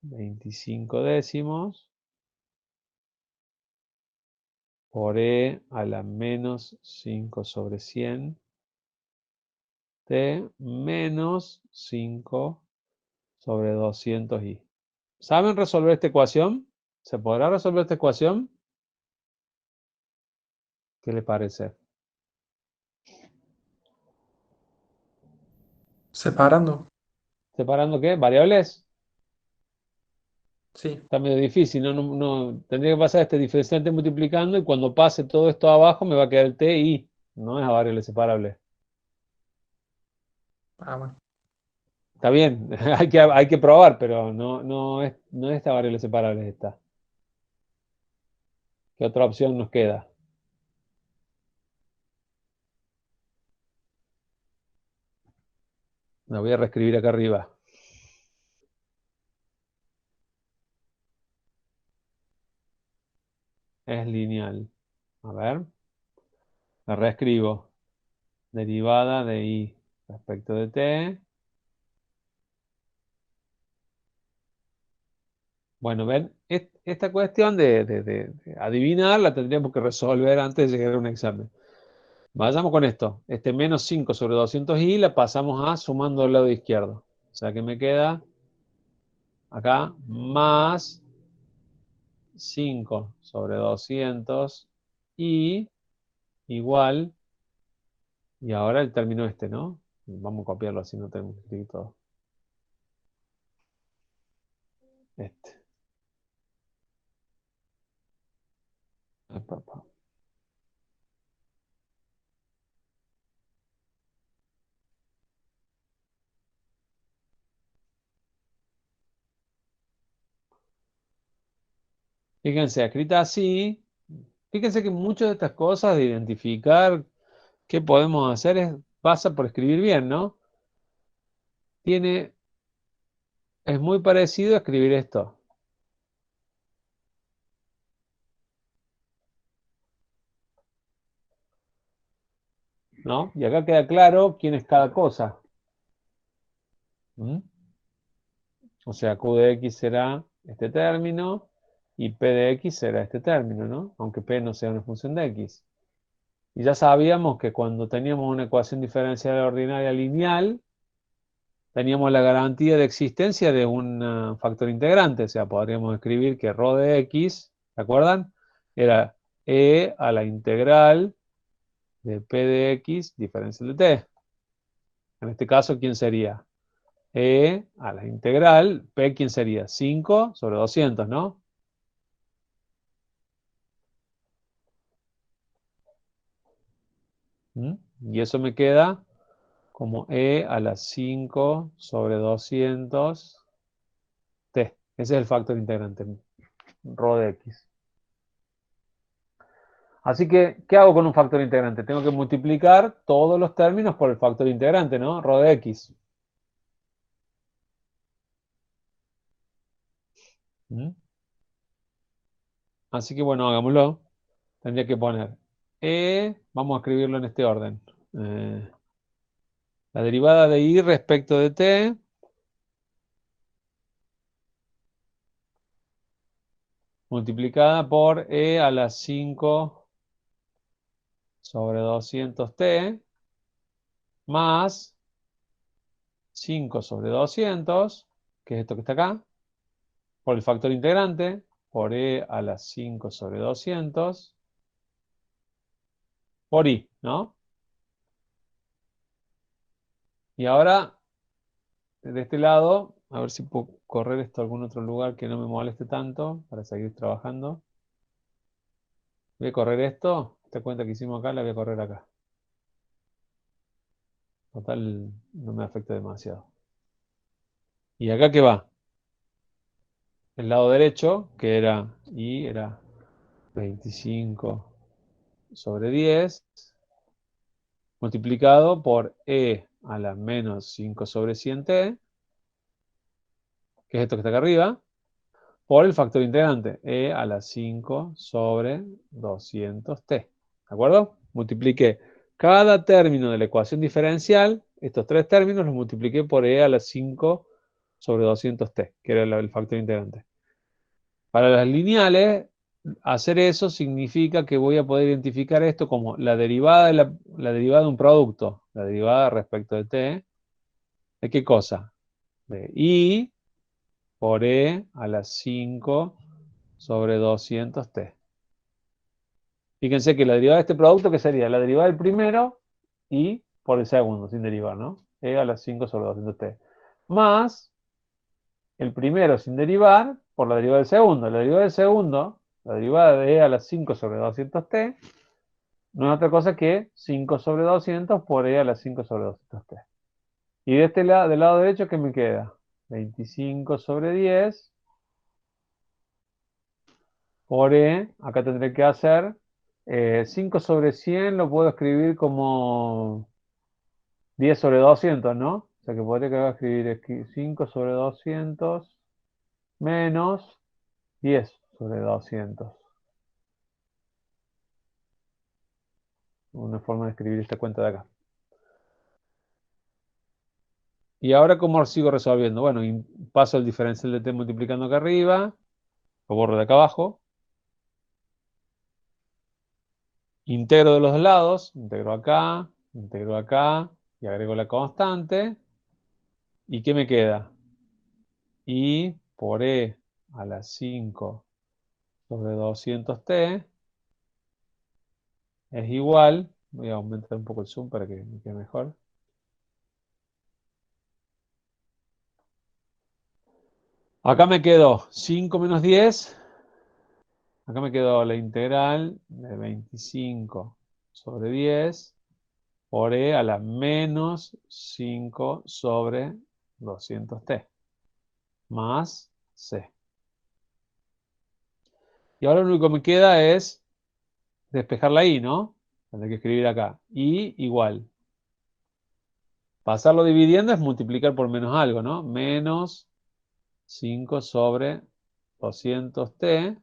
25 décimos por e a la menos 5 sobre 100 t menos 5 sobre 200i. ¿Saben resolver esta ecuación? ¿Se podrá resolver esta ecuación? ¿Qué les parece? Separando, ¿Separando qué? ¿Variables? sí. Está medio difícil, ¿no? Tendría que pasar este diferenciante multiplicando y cuando pase todo esto abajo me va a quedar el t y no es a variable separable. Ah, bueno. Está bien, hay que probar, pero no es esta variable separable, es esta. ¿Qué otra opción nos queda? La voy a reescribir acá arriba. Es lineal. A ver, la reescribo. Derivada de y respecto de t. Bueno, ven, esta cuestión de adivinar la tendríamos que resolver antes de llegar a un examen. Vayamos con esto. Este menos 5 sobre 200i la pasamos a sumando al lado izquierdo. O sea que me queda acá más 5 sobre 200 y igual, y ahora el término este, ¿no? Vamos a copiarlo así, no tenemos que escribir todo. Este. Apa, apa. Fíjense, escrita así, Fíjense que muchas de estas cosas de identificar qué podemos hacer pasa por escribir bien, ¿no? Es muy parecido a escribir esto, ¿no? Y acá queda claro quién es cada cosa. ¿Mm? O sea, Q de X será este término y P de X será este término, ¿no? Aunque P no sea una función de X. Y ya sabíamos que cuando teníamos una ecuación diferencial ordinaria lineal, teníamos la garantía de existencia de un factor integrante. O sea, podríamos escribir que ρ de X, ¿se acuerdan? Era E a la integral de P de X diferencial de T. En este caso, ¿quién sería? E a la integral, P, ¿quién sería? 5 sobre 200, ¿no? ¿Mm? Y eso me queda como E a la 5 sobre 200 T. Ese es el factor integrante, ρ de X. Así que, ¿qué hago con un factor integrante? Tengo que multiplicar todos los términos por el factor integrante, ¿no? ρ de X. ¿Mm? Así que, bueno, hagámoslo. Tendría que poner vamos a escribirlo en este orden. Eh, la derivada de y respecto de t multiplicada por a la 5 sobre 200t más 5 sobre 200, que es esto que está acá, por el factor integrante, por a la 5 sobre 200, por i, ¿no? Y ahora, de este lado, a ver si puedo correr esto a algún otro lugar que no me moleste tanto para seguir trabajando. Voy a correr esto, esta cuenta que hicimos acá la voy a correr acá. Total, no me afecta demasiado. ¿Y acá qué va? El lado derecho, que era 25 sobre 10, multiplicado por a la menos 5 sobre 100t, que es esto que está acá arriba, por el factor integrante, a la 5 sobre 200t. ¿De acuerdo? Multipliqué cada término de la ecuación diferencial, estos tres términos los multipliqué por a la 5 sobre 200t, que era el factor integrante. Para las lineales, hacer eso significa que voy a poder identificar esto como la derivada la derivada de un producto, la derivada respecto de t, ¿de qué cosa? De i por e a la 5 sobre 200t. Fíjense que la derivada de este producto, ¿qué sería? La derivada del primero y por el segundo, sin derivar, ¿no? E a la 5 sobre 200t. Más el primero sin derivar por la derivada del segundo. La derivada del segundo, la derivada de e a la 5 sobre 200t, no es otra cosa que 5 sobre 200 por e a la 5 sobre 200t. Y de este lado, del lado derecho, ¿qué me queda? 25 sobre 10 por e, acá tendré que hacer 5 sobre 100 lo puedo escribir como 10 sobre 200, ¿no? O sea que podría escribir 5 sobre 200 menos 10 sobre 200. Una forma de escribir esta cuenta de acá. Y ahora, ¿cómo sigo resolviendo? Bueno, paso el diferencial de t multiplicando acá arriba, lo borro de acá abajo, integro de los dos lados, integro acá y agrego la constante. ¿Y qué me queda? Y por e a la 5 sobre 200t es igual, voy a aumentar un poco el zoom para que me quede mejor. Acá me quedó 5 menos 10, acá me quedó la integral de 25 sobre 10 por e a la menos 5 sobre 200t más c. Y ahora lo único que me queda es despejar la I, ¿no? Tendré que escribir acá. I igual. Pasarlo dividiendo es multiplicar por menos algo, ¿no? Menos 5 sobre 200t,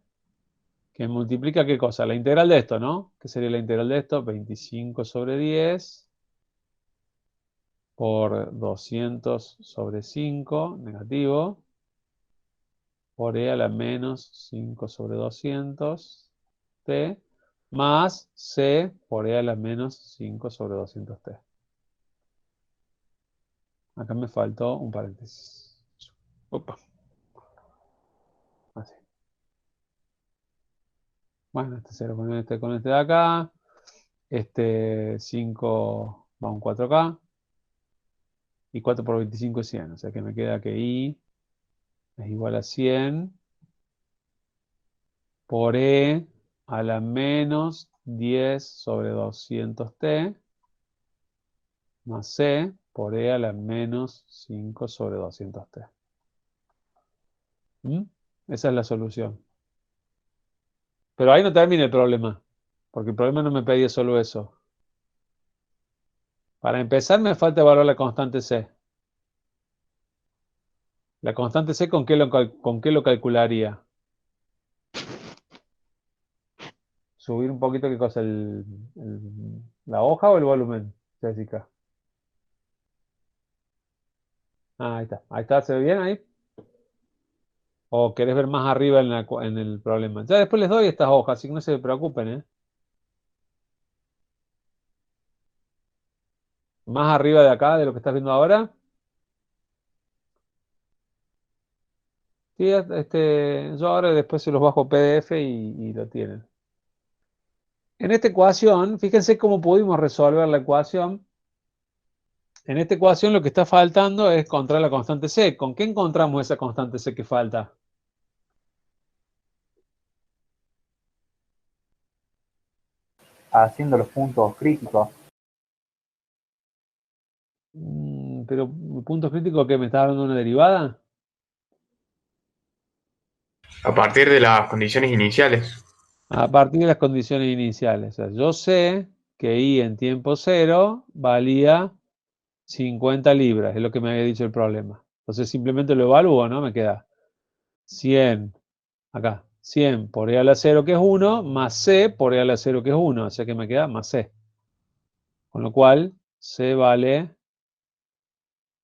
que multiplica ¿qué cosa? La integral de esto, ¿no? ¿Qué sería la integral de esto? 25 sobre 10 por 200 sobre 5, negativo, por e a la menos 5 sobre 200t, más c por e a la menos 5 sobre 200t. Acá me faltó un paréntesis. Opa, así. Bueno, este 0 con este de acá. Este 5 va un 4 acá. Y 4 por 25 es 100. O sea que me queda que I es igual a 100 por E a la menos 10 sobre 200t más C por E a la menos 5 sobre 200t. ¿Mm? Esa es la solución. Pero ahí no termina el problema. Porque el problema no me pedía solo eso. Para empezar me falta evaluar la constante C. La constante C, con qué lo calcularía? Subir un poquito, ¿qué cosa? ¿La hoja o el volumen, Jessica? Ah, ahí está. Ahí está, ¿se ve bien ahí? ¿O querés ver más arriba en el problema? Ya después les doy estas hojas, así que no se preocupen, ¿eh? Más arriba de acá, de lo que estás viendo ahora. Sí, yo ahora después se los bajo PDF y lo tienen. En esta ecuación, fíjense cómo pudimos resolver la ecuación. En esta ecuación lo que está faltando es encontrar la constante C. ¿Con qué encontramos esa constante C que falta? Haciendo los puntos críticos. Pero, ¿puntos críticos que me está dando una derivada? A partir de las condiciones iniciales. A partir de las condiciones iniciales. O sea, yo sé que I en tiempo cero valía 50 libras, es lo que me había dicho el problema. Entonces simplemente lo evalúo, ¿no? Me queda 100, acá, 100 por E a la 0 que es 1, más C por E a la 0 que es 1, o sea que me queda más C. Con lo cual, C vale,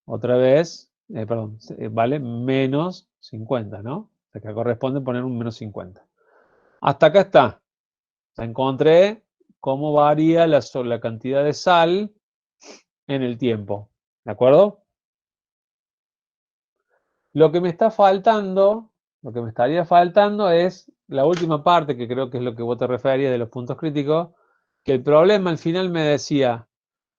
otra vez, perdón, vale menos 50, ¿no? O sea que corresponde poner un menos 50. Hasta acá está. Encontré cómo varía la cantidad de sal en el tiempo. ¿De acuerdo? Lo que me está faltando, lo que me estaría faltando es la última parte, que creo que es lo que vos te referías de los puntos críticos, que el problema al final me decía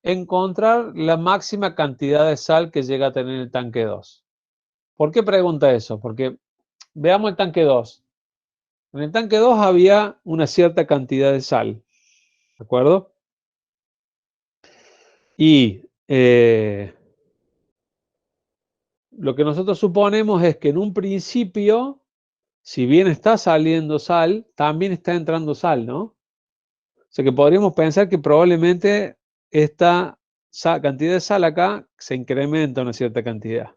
encontrar la máxima cantidad de sal que llega a tener el tanque 2. ¿Por qué pregunta eso? Porque veamos el tanque 2. En el tanque 2 había una cierta cantidad de sal. ¿De acuerdo? Y lo que nosotros suponemos es que en un principio, si bien está saliendo sal, también está entrando sal, ¿no? O sea que podríamos pensar que probablemente esta cantidad de sal acá se incrementa una cierta cantidad.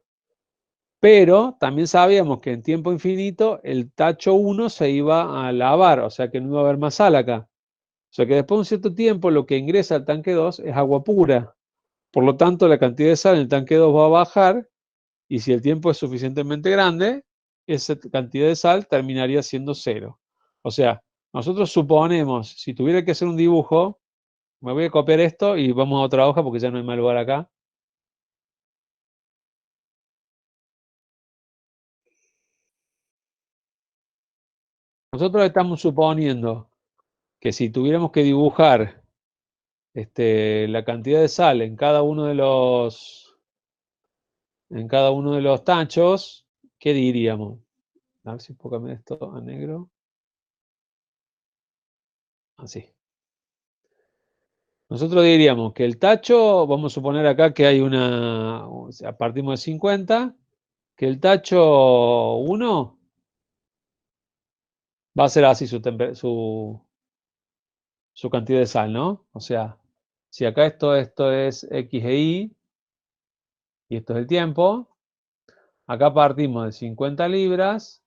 Pero también sabíamos que en tiempo infinito el tacho 1 se iba a lavar, o sea que no iba a haber más sal acá. O sea que después de un cierto tiempo lo que ingresa al tanque 2 es agua pura. Por lo tanto, la cantidad de sal en el tanque 2 va a bajar y si el tiempo es suficientemente grande, esa cantidad de sal terminaría siendo cero. O sea, nosotros suponemos, si tuviera que hacer un dibujo, me voy a copiar esto y vamos a otra hoja porque ya no hay más lugar acá. Nosotros estamos suponiendo que si tuviéramos que dibujar la cantidad de sal en cada uno de los tachos, ¿qué diríamos? A ver si puedo cambiar esto a negro. Así. Nosotros diríamos que el tacho, vamos a suponer acá que hay o sea, partimos de 50, que el tacho 1 va a ser así su su cantidad de sal, ¿no? O sea, si acá esto es X e Y, y esto es el tiempo, acá partimos de 50 libras,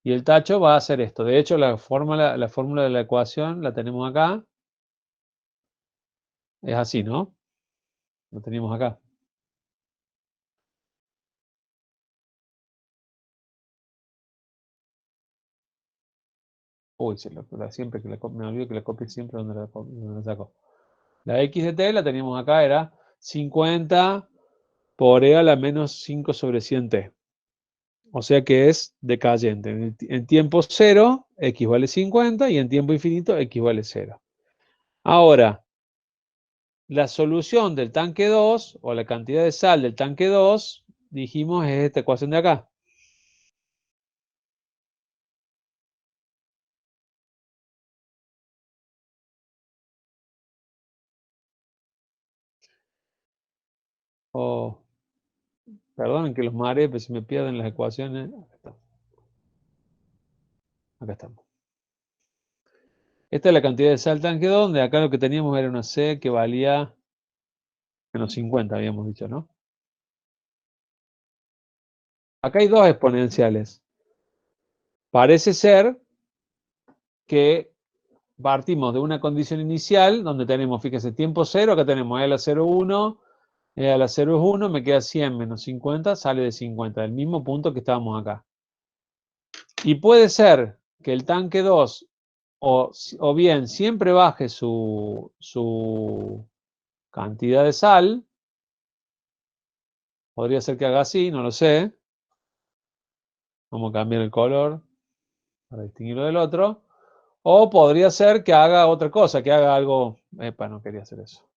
y el tacho va a hacer esto. De hecho, la fórmula de la ecuación la tenemos acá. Es así, ¿no? Lo tenemos acá. Uy, siempre que me olvido que la copie siempre donde la saco. La X de T la teníamos acá, era 50 por E a la menos 5 sobre 100T. O sea que es decayente. En tiempo cero, X vale 50 y en tiempo infinito, X vale 0. Ahora, la solución del tanque 2 o la cantidad de sal del tanque 2, dijimos, es esta ecuación de acá. O, perdonen que los mareé, pero si me pierden las ecuaciones. Acá estamos. Esta es la cantidad de sal del tanque 2, donde acá lo que teníamos era una C que valía menos 50, habíamos dicho, ¿no? Acá hay dos exponenciales. Parece ser que partimos de una condición inicial donde tenemos, fíjese, tiempo cero, acá tenemos E a la 0,1, E a la 0 es 1, me queda 100 menos 50, sale de 50, del mismo punto que estábamos acá. Y puede ser que el tanque 2 o bien siempre baje su cantidad de sal, podría ser que haga así, no lo sé. Vamos a cambiar el color para distinguirlo del otro. O podría ser que haga otra cosa, que haga algo. Epa, no quería hacer eso.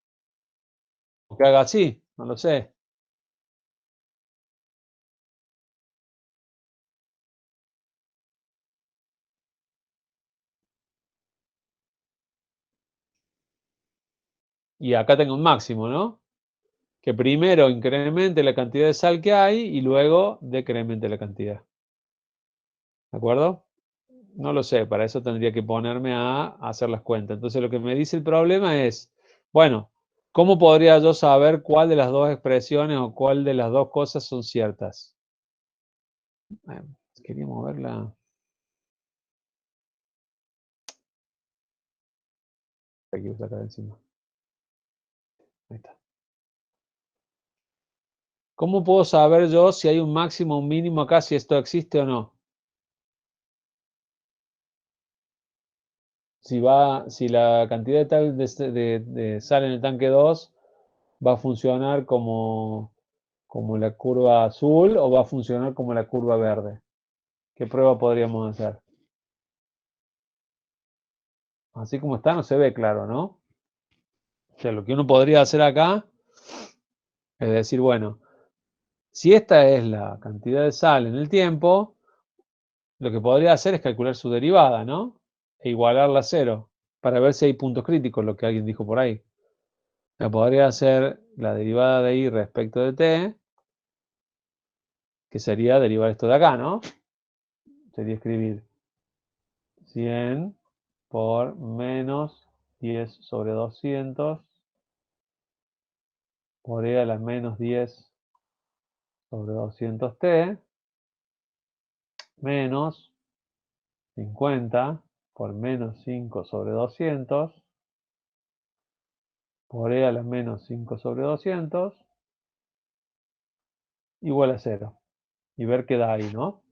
O que haga así, no lo sé. Y acá tengo un máximo, ¿no? Que primero incremente la cantidad de sal que hay y luego decremente la cantidad. ¿De acuerdo? No lo sé, para eso tendría que ponerme a hacer las cuentas. Entonces lo que me dice el problema es, bueno, ¿cómo podría yo saber cuál de las dos expresiones o cuál de las dos cosas son ciertas? Quería moverla. Aquí está acá encima. Ahí está. ¿Cómo puedo saber yo si hay un máximo o un mínimo acá, si esto existe o no? Si la cantidad de tal de sal en el tanque 2 va a funcionar como la curva azul o va a funcionar como la curva verde. ¿Qué prueba podríamos hacer? Así como está, no se ve claro, ¿no? O sea, lo que uno podría hacer acá es decir, bueno, si esta es la cantidad de sal en el tiempo, lo que podría hacer es calcular su derivada, ¿no? E igualarla a cero, para ver si hay puntos críticos, lo que alguien dijo por ahí. Me podría hacer la derivada de y respecto de t, que sería derivar esto de acá, ¿no? Sería escribir 100 por menos 10 sobre 200 por e a la menos 10 sobre 200t menos 50 por menos 5 sobre 200 por e a la menos 5 sobre 200 igual a 0. Y ver qué da ahí, ¿no?